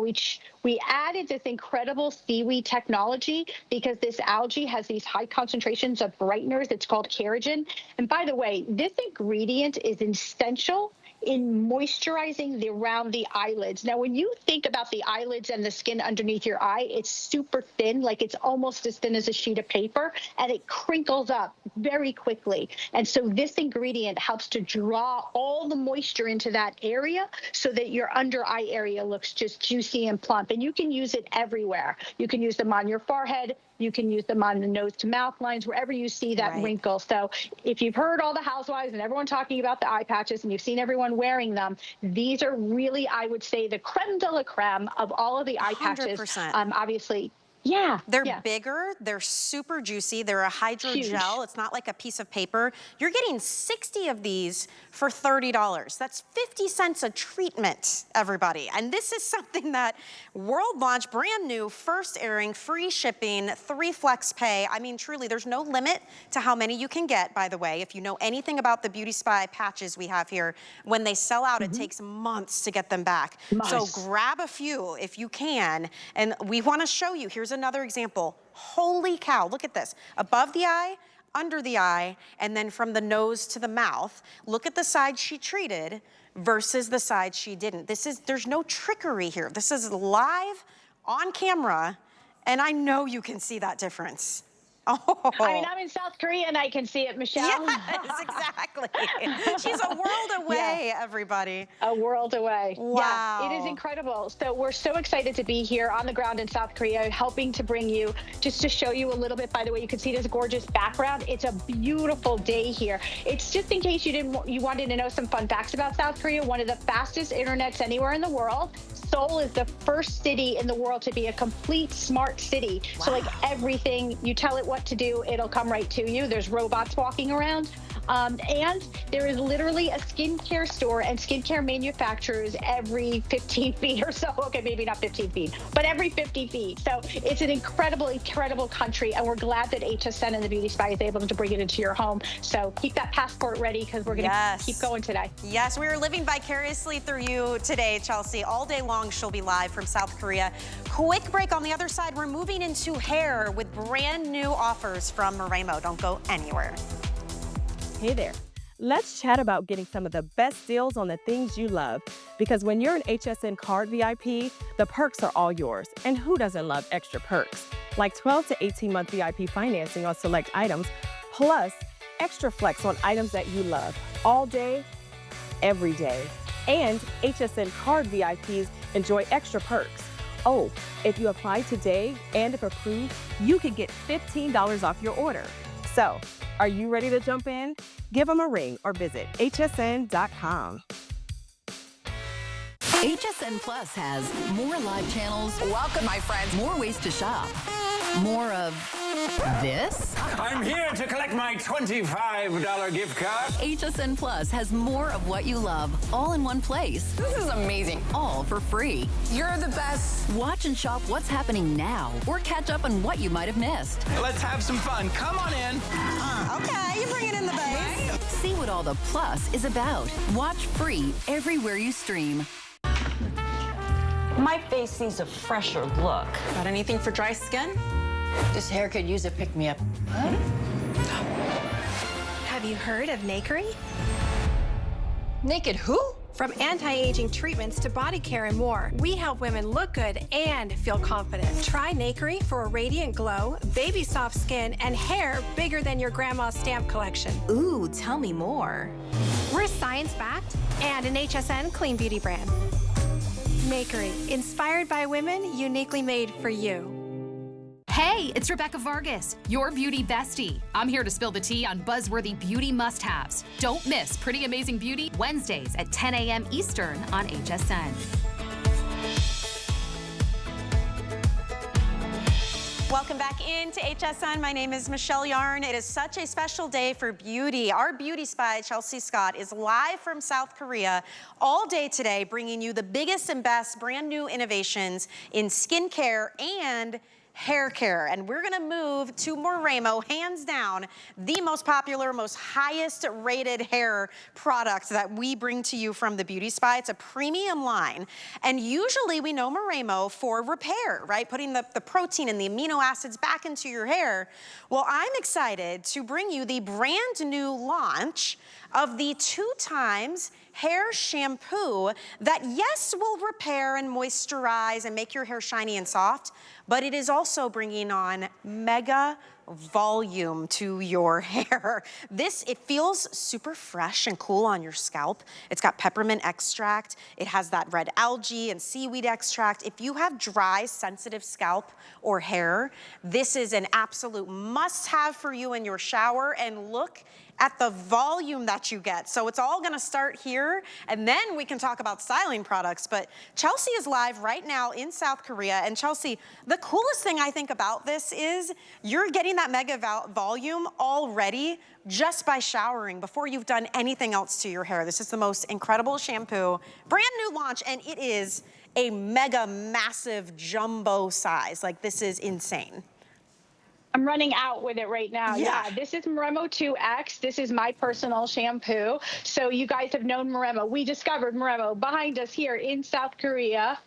we added this incredible seaweed technology because this algae has these high concentrations of brighteners. It's called keratin. And by the way, this ingredient is essential in moisturizing around the eyelids. Now, when you think about the eyelids and the skin underneath your eye, it's super thin, like it's almost as thin as a sheet of paper, and it crinkles up very quickly. And so this ingredient helps to draw all the moisture into that area so that your under eye area looks just juicy and plump. And you can use it everywhere. You can use them on your forehead. You can use them on the nose to mouth lines, wherever you see that wrinkle. So if you've heard all the housewives and everyone talking about the eye patches and you've seen everyone wearing them, these are really, I would say, the creme de la creme of all of the eye patches. 100%. Obviously. Yeah. They're bigger, they're super juicy, they're a hydrogel. It's not like a piece of paper. You're getting 60 of these for $30. That's 50 cents a treatment, everybody. And this is something that world launch, brand new, first airing, free shipping, 3 flex pay. I mean, truly, there's no limit to how many you can get, by the way. If you know anything about the Beauty Spy patches we have here, when they sell out, it takes months to get them back. So grab a few if you can. And we want to show you, here's another example. Holy cow, look at this. Above the eye, under the eye, and then from the nose to the mouth. Look at the side she treated versus the side she didn't. There's no trickery here. This is live on camera, and I know you can see that difference. Oh. I mean, I'm in South Korea and I can see it, Michelle. Yes, exactly. She's a world away, everybody. A world away. Wow. Yeah, it is incredible. So we're so excited to be here on the ground in South Korea, helping to bring you, just to show you a little bit. By the way, you can see this gorgeous background. It's a beautiful day here. It's just in case you wanted to know some fun facts about South Korea. One of the fastest internets anywhere in the world. Seoul is the first city in the world to be a complete smart city. Wow. So like everything, you tell it what to do, it'll come right to you. There's robots walking around. And there is literally a skincare store and skincare manufacturers every 15 feet or so. Okay, maybe not 15 feet, but every 50 feet. So it's an incredible, incredible country. And we're glad that HSN and the Beauty Spy is able to bring it into your home. So keep that passport ready because we're going to keep going today. Yes, we are living vicariously through you today, Chelsea. All day long, she'll be live from South Korea. Quick break. On the other side, we're moving into hair with brand new offers from Moremo. Don't go anywhere. Hey there. Let's chat about getting some of the best deals on the things you love. Because when you're an HSN card VIP, the perks are all yours. And who doesn't love extra perks? Like 12 to 18-month VIP financing on select items, plus extra flex on items that you love all day, every day. And HSN card VIPs enjoy extra perks. Oh, if you apply today and if approved, you can get $15 off your order. So, are you ready to jump in? Give them a ring or visit hsn.com. HSN Plus has more live channels. Welcome, my friends. More ways to shop. More of this. I'm here to collect my $25 gift card. HSN Plus has more of what you love, all in one place. This is amazing. All for free. You're the best. Watch and shop what's happening now, or catch up on what you might have missed. Let's have some fun. Come on in. Okay, you're bringing in the base. See what all the plus is about. Watch free everywhere you stream. My face needs a fresher look. Got anything for dry skin? This hair could use a pick-me-up. Have you heard of Nakery? Naked who? From anti-aging treatments to body care and more, we help women look good and feel confident. Try Nakery for a radiant glow, baby soft skin, and hair bigger than your grandma's stamp collection. Ooh, tell me more. We're science-backed and an HSN clean beauty brand. Nakery, inspired by women, uniquely made for you. Hey, it's Rebecca Vargas, your beauty bestie. I'm here to spill the tea on buzzworthy beauty must-haves. Don't miss Pretty Amazing Beauty Wednesdays at 10 a.m. Eastern on HSN. Welcome back into HSN. My name is Michelle Yarn. It is such a special day for beauty. Our beauty spy, Chelsea Scott, is live from South Korea all day today, bringing you the biggest and best brand new innovations in skincare and hair care. And we're gonna move to Moremo, hands down, the most popular, most highest rated hair product that we bring to you from the Beauty Spy. It's a premium line. And usually we know Moremo for repair, right? Putting the protein and the amino acids back into your hair. Well, I'm excited to bring you the brand new launch of the 2x hair shampoo that, yes, will repair and moisturize and make your hair shiny and soft, but it is also bringing on mega volume to your hair. It feels super fresh and cool on your scalp. It's got peppermint extract. It has that red algae and seaweed extract. If you have dry, sensitive scalp or hair, this is an absolute must-have for you in your shower. And look at the volume that you get. So it's all gonna start here, and then we can talk about styling products. But Chelsea is live right now in South Korea. And Chelsea, the coolest thing I think about this is you're getting that mega volume already just by showering before you've done anything else to your hair. This is the most incredible shampoo, brand new launch, and it is a mega massive jumbo size. Like, this is insane. I'm running out with it right now. Yeah, this is Moremo 2X. This is my personal shampoo. So you guys have known Moremo. We discovered Moremo behind us here in South Korea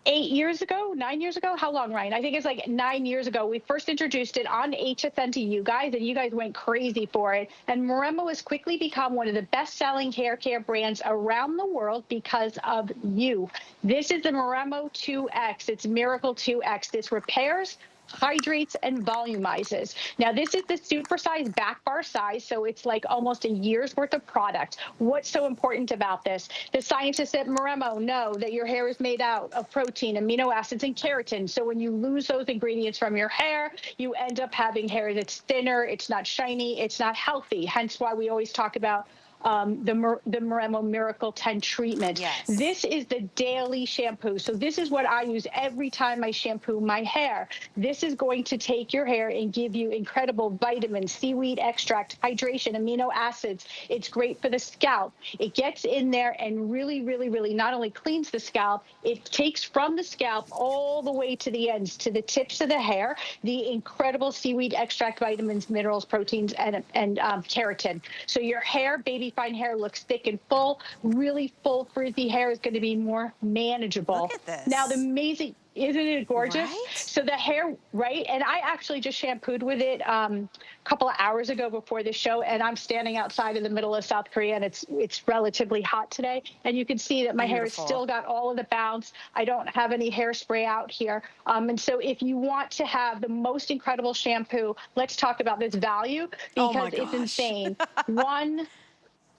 8 years ago, 9 years ago. How long, Ryan? I think it's like 9 years ago. We first introduced it on HSN to you guys, and you guys went crazy for it. And Moremo has quickly become one of the best-selling hair care brands around the world because of you. This is the Moremo 2X. It's Miracle 2X. This repairs, hydrates, and volumizes. Now, this is the supersized back bar size, so it's like almost a year's worth of product. What's so important about this? The scientists at Moremo know that your hair is made out of protein, amino acids, and keratin. So when you lose those ingredients from your hair, you end up having hair that's thinner, it's not shiny, it's not healthy. Hence why we always talk about the Moremo Miracle 10 treatment. Yes. This is the daily shampoo. So this is what I use every time I shampoo my hair. This is going to take your hair and give you incredible vitamins, seaweed extract, hydration, amino acids. It's great for the scalp. It gets in there and really, really, really not only cleans the scalp, it takes from the scalp all the way to the ends, to the tips of the hair, the incredible seaweed extract, vitamins, minerals, proteins, and keratin. So your hair, baby fine hair, looks thick and full. Really full, frizzy hair is going to be more manageable. Look at this. Now, the amazing, isn't it gorgeous? Right? So the hair, right? And I actually just shampooed with it a couple of hours ago before the show, and I'm standing outside in the middle of South Korea, and it's relatively hot today. And you can see that my hair has still got all of the bounce. I don't have any hairspray out here. And so if you want to have the most incredible shampoo, let's talk about this value, because it's insane. 1,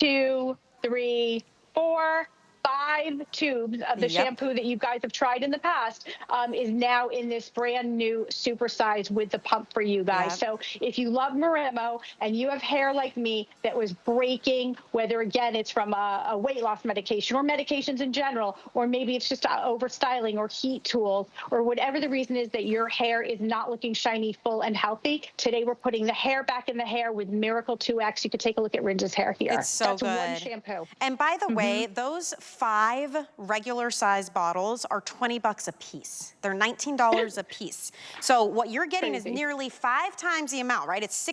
2, 3, 4, 5 tubes of the shampoo that you guys have tried in the past is now in this brand new super size with the pump for you guys. So if you love Moremo and you have hair like me that was breaking, whether again it's from a weight loss medication or medications in general, or maybe it's just over styling or heat tools, or whatever the reason is that your hair is not looking shiny, full, and healthy, today we're putting the hair back in the hair with Miracle 2X. You can take a look at Rinja's hair here. It's so That's good. one shampoo. And by the way, those 5 regular size bottles are $20 a piece. They're $19 a piece. So what you're getting is nearly 5 times the amount, right? It's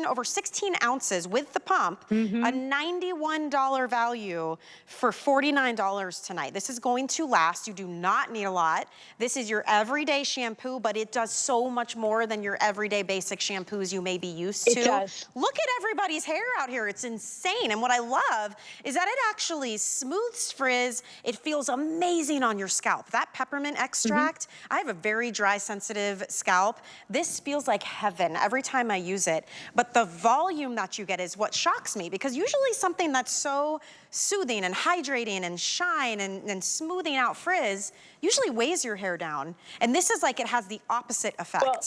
over 16 ounces with the pump, a $91 value for $49 tonight. This is going to last. You do not need a lot. This is your everyday shampoo, but it does so much more than your everyday basic shampoos you may be used to. It does. Look at everybody's hair out here. It's insane. And what I love is that it actually smooths for frizz. It feels amazing on your scalp. That peppermint extract, I have a very dry, sensitive scalp. This feels like heaven every time I use it. But the volume that you get is what shocks me, because usually something that's so soothing and hydrating and shine and smoothing out frizz usually weighs your hair down. And this is like, it has the opposite effect. Well,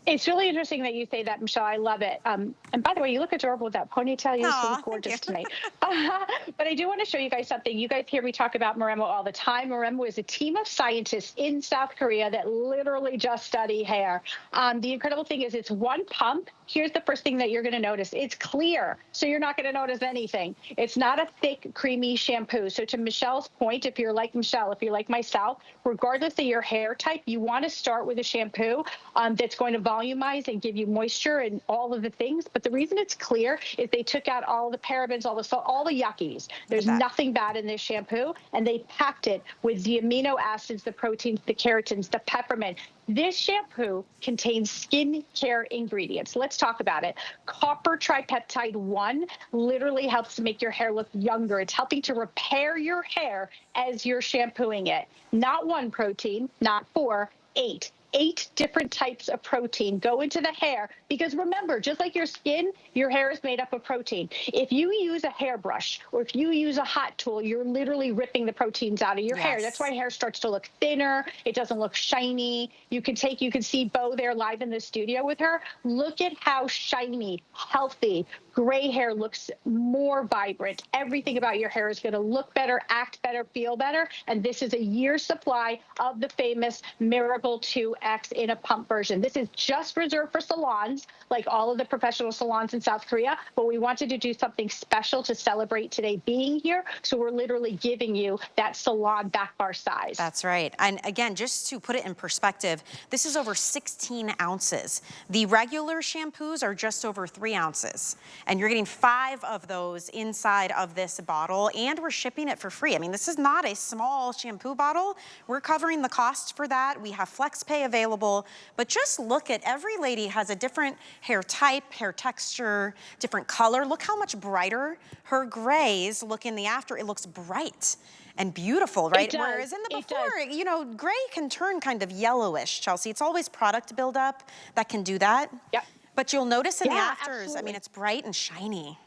it's really interesting that you say that, Michelle. I love it. And by the way, you look adorable with that ponytail. You look gorgeous tonight. But I do want to show you guys something. You guys hear me talk about Maremmo all the time. Maremmo is a team of scientists in South Korea that literally just study hair. The incredible thing is it's one pump. Here's the first thing that you're going to notice. It's clear, so you're not going to notice anything. It's not a thick, creamy shampoo. So to Michelle's point, if you're like Michelle, if you're like myself, regardless of your hair type, you want to start with a shampoo that's going to volumize and give you moisture and all of the things. But the reason it's clear is they took out all the parabens, all the salt, all the yuckies. There's nothing bad in this shampoo, and they packed it with the amino acids, the proteins, the keratins, the peppermint. This shampoo contains skincare ingredients. Let's talk about it. Copper tripeptide 1 literally helps to make your hair look younger. It's helping to repair your hair as you're shampooing it. Not 1 protein, not 4, 8. 8 different types of protein go into the hair, because remember, just like your skin, your hair is made up of protein. If you use a hairbrush or if you use a hot tool, you're literally ripping the proteins out of your hair. That's why hair starts to look thinner. It doesn't look shiny. You can see Bo there live in the studio with her. Look at how shiny, healthy, gray hair looks more vibrant. Everything about your hair is going to look better, act better, feel better. And this is a year's supply of the famous Miracle 2X in a pump version. This is just reserved for salons, like all of the professional salons in South Korea. But we wanted to do something special to celebrate today being here. So we're literally giving you that salon back bar size. That's right. And again, just to put it in perspective, this is over 16 ounces. The regular shampoos are just over 3 ounces. And you're getting 5 of those inside of this bottle, and we're shipping it for free. I mean, this is not a small shampoo bottle. We're covering the cost for that. We have flex pay available, but just look at, every lady has a different hair type, hair texture, different color. Look how much brighter her grays look in the after. It looks bright and beautiful, right? Whereas in the before, you know, gray can turn kind of yellowish, Chelsea. It's always product buildup that can do that. Yep. But you'll notice in the afters, absolutely. I mean, it's bright and shiny.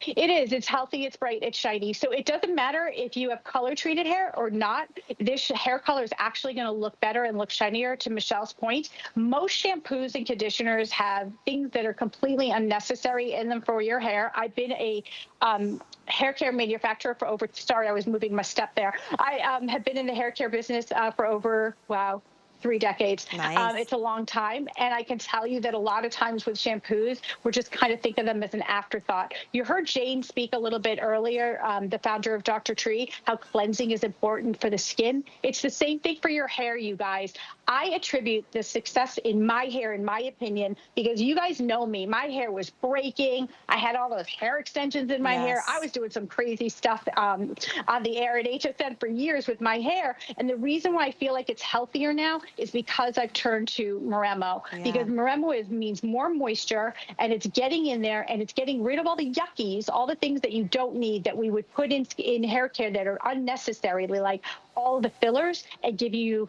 It is. It's healthy. It's bright. It's shiny. So it doesn't matter if you have color treated hair or not. This hair color is actually going to look better and look shinier. To Michelle's point, most shampoos and conditioners have things that are completely unnecessary in them for your hair. I've been a hair care manufacturer for over, sorry, I was moving my step there. I have been in the hair care business for over, 3 decades. Nice. It's a long time. And I can tell you that a lot of times with shampoos, we're just kind of think of them as an afterthought. You heard Jane speak a little bit earlier, the founder of Dr. Tree, how cleansing is important for the skin. It's the same thing for your hair, you guys. I attribute the success in my hair, in my opinion, because you guys know me. My hair was breaking. I had all those hair extensions in my hair. I was doing some crazy stuff on the air at HSN for years with my hair. And the reason why I feel like it's healthier now is because I've turned to Maremmo. Because Maremmo means more moisture, and it's getting in there, and it's getting rid of all the yuckies, all the things that you don't need that we would put in hair care that are unnecessarily, like all the fillers, and give you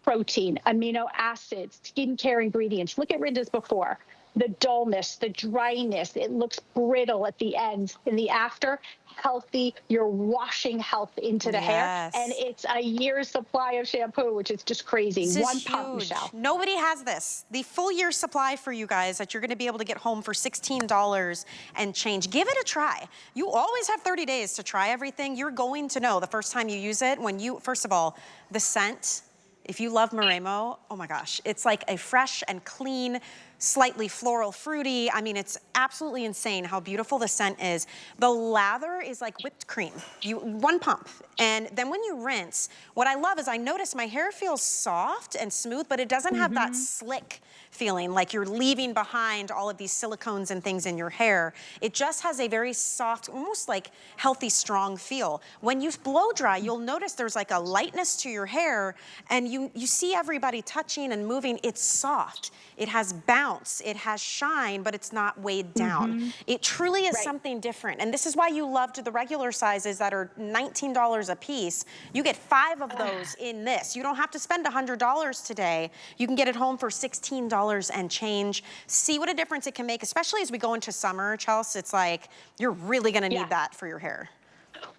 protein, amino acids, skincare ingredients. Look at Rinda's before. The dullness, the dryness, it looks brittle at the ends. In the after, healthy, you're washing health into the hair. And it's a year's supply of shampoo, which is just crazy. This One is pump, huge. Michelle. Nobody has this. The full year supply for you guys that you're gonna be able to get home for $16 and change. Give it a try. You always have 30 days to try everything. You're going to know the first time you use it, when you, first of all, the scent. If you love Maremmo, oh my gosh, it's like a fresh and clean, slightly floral fruity. I mean, it's absolutely insane how beautiful the scent is. The lather is like whipped cream. One pump. And then when you rinse, what I love is I notice my hair feels soft and smooth, but it doesn't have that slick feeling like you're leaving behind all of these silicones and things in your hair. It just has a very soft, almost like healthy, strong feel. When you blow dry, you'll notice there's like a lightness to your hair, and you see everybody touching and moving. It's soft. It has bounce. bounce. It has shine, but it's not weighed down. It truly is something different. And this is why you loved the regular sizes that are $19 a piece. You get 5 of those in this. You don't have to spend $100 today. You can get it home for $16 and change. See what a difference it can make, especially as we go into summer, Chelsea. It's like, you're really gonna need that for your hair.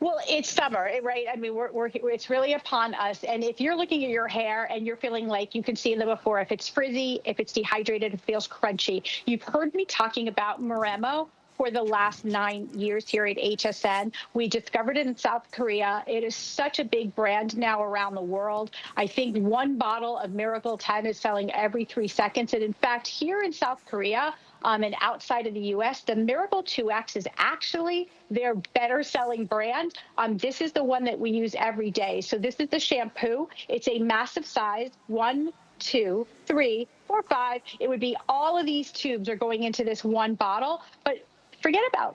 Well, it's summer, right? I mean, it's really upon us. And if you're looking at your hair and you're feeling like you can see in the before, if it's frizzy, if it's dehydrated, it feels crunchy. You've heard me talking about Moremo for the last 9 years here at HSN. We discovered it in South Korea. It is such a big brand now around the world. I think one bottle of Miracle 10 is selling every 3 seconds. And in fact, here in South Korea, and outside of the U.S., the Miracle 2X is actually their better selling brand. This is the one that we use every day. So this is the shampoo. It's a massive size, 1, 2, 3, 4, 5. It would be all of these tubes are going into this one bottle, but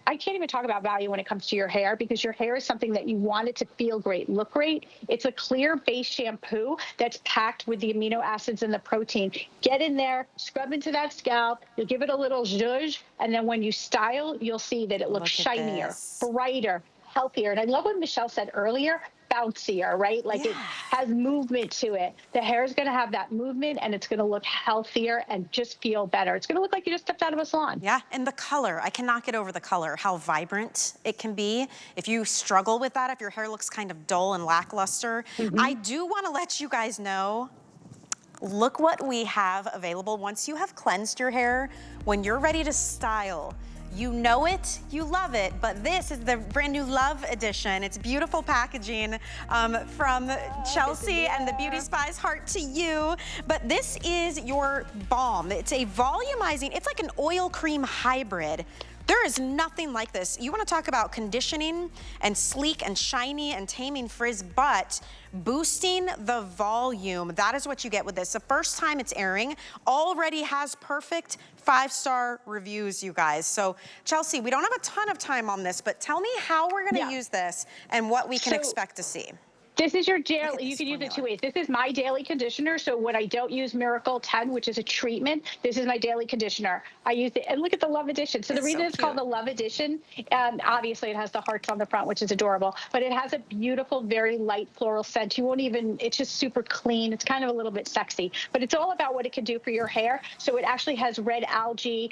I can't even talk about value when it comes to your hair, because your hair is something that you want it to feel great, look great. It's a clear base shampoo that's packed with the amino acids and the protein. Get in there, scrub into that scalp, you'll give it a little zhuzh, and then when you style, you'll see that it looks shinier, brighter, healthier. And I love what Michelle said earlier, bouncier, right? Like it has movement to it. The hair is going to have that movement, and it's going to look healthier and just feel better. It's going to look like you just stepped out of a salon. Yeah, and the color, I cannot get over the color, how vibrant it can be. If you struggle with that, if your hair looks kind of dull and lackluster, I do want to let you guys know, look what we have available once you have cleansed your hair. When you're ready to style, you know it, you love it, but this is the brand new Love Edition. It's beautiful packaging from Chelsea and the Beauty Spies Heart to You. But this is your balm. It's a volumizing, it's like an oil cream hybrid. There is nothing like this. You want to talk about conditioning and sleek and shiny and taming frizz, but boosting the volume. That is what you get with this. The first time it's airing already has perfect 5-star reviews, you guys. So Chelsea, we don't have a ton of time on this, but tell me how we're going to use this and what we can expect to see. This is your daily, you can use it 2 ways. This is my daily conditioner. So when I don't use Miracle 10, which is a treatment, this is my daily conditioner. I use it, and look at the Love Edition. So the reason it's called the Love Edition, obviously it has the hearts on the front, which is adorable, but it has a beautiful, very light floral scent. You won't even, it's just super clean. It's kind of a little bit sexy, but it's all about what it can do for your hair. So it actually has red algae,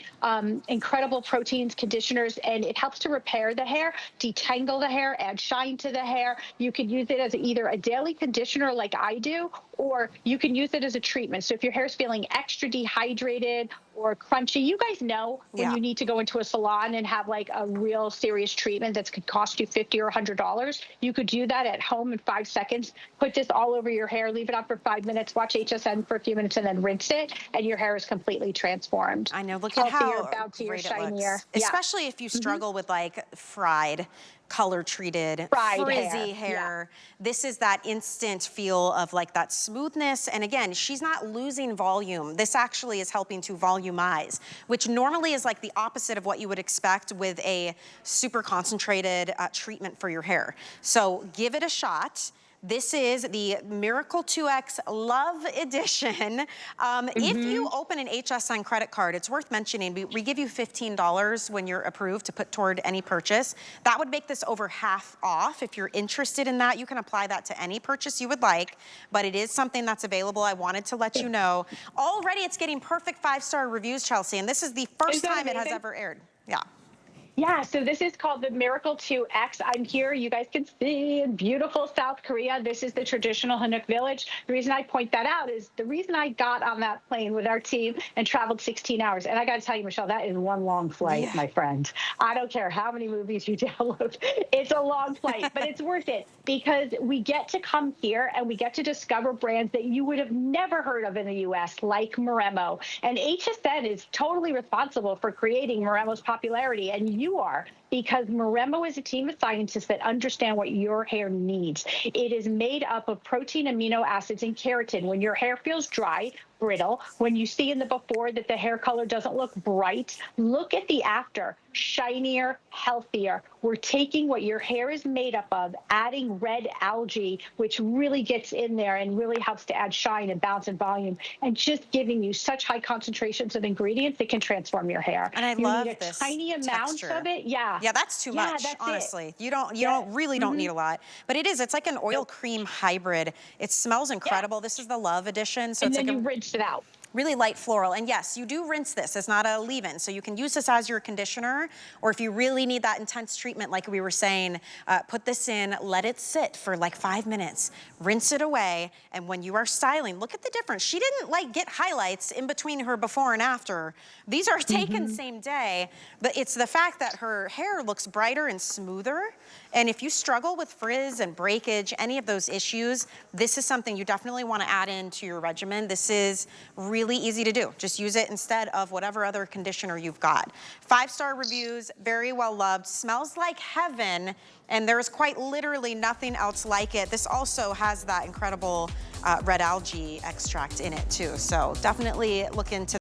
incredible proteins, conditioners, and it helps to repair the hair, detangle the hair, add shine to the hair. You could use it as either a daily conditioner like I do, or you can use it as a treatment. So if your hair's feeling extra dehydrated or crunchy, you guys know when you need to go into a salon and have like a real serious treatment that could cost you $50 or $100. You could do that at home in 5 seconds. Put this all over your hair, leave it on for 5 minutes, watch HSN for a few minutes, and then rinse it, and your hair is completely transformed. I know, look healthier, at how bouncier, great shinier. it looks. Especially if you struggle with like fried, color-treated, frizzy hair. This is that instant feel of like that smoothness. And again, she's not losing volume. This actually is helping to volumize, which normally is like the opposite of what you would expect with a super concentrated treatment for your hair. So give it a shot. This is the Miracle 2X Love Edition. If you open an HSN credit card, it's worth mentioning, we give you $15 when you're approved to put toward any purchase. That would make this over half off. If you're interested in that, you can apply that to any purchase you would like, but it is something that's available. I wanted to let you know. Already it's getting perfect 5-star reviews, Chelsea, and this is the first time it has ever aired. Yeah. Yeah, so this is called the Miracle 2X. I'm here, you guys can see, in beautiful South Korea. This is the traditional Hanok village. The reason I point that out is the reason I got on that plane with our team and traveled 16 hours. And I got to tell you, Michelle, that is one long flight, my friend. I don't care how many movies you download. It's a long flight, but it's worth it because we get to come here and we get to discover brands that you would have never heard of in the U.S., like Moremo. And HSN is totally responsible for creating Moremo's popularity, and you are, because Moremo is a team of scientists that understand what your hair needs. It is made up of protein, amino acids, and keratin. When your hair feels dry brittle. When you see in the before that the hair color doesn't look bright, look at the after. Shinier, healthier. We're taking what your hair is made up of, adding red algae, which really gets in there and really helps to add shine and bounce and volume, and just giving you such high concentrations of ingredients that can transform your hair. And I you love need a this tiny amount texture of it. Yeah. Yeah, that's too much, that's honestly. it. You don't really don't need a lot, but it is. It's like an oil cream hybrid. It smells incredible. This is the Love Edition, so And it's then like you rinse it out. really light floral. And yes, you do rinse this. It's not a leave-in. So you can use this as your conditioner, or if you really need that intense treatment, like we were saying, put this in, let it sit for like 5 minutes, rinse it away. And when you are styling, look at the difference. She didn't like get highlights in between her before and after. These are taken same day, but it's the fact that her hair looks brighter and smoother. And if you struggle with frizz and breakage, any of those issues, this is something you definitely want to add into your regimen. This is really easy to do. Just use it instead of whatever other conditioner you've got. 5-star reviews, very well loved, smells like heaven, and there's quite literally nothing else like it. This also has that incredible red algae extract in it too. So definitely look into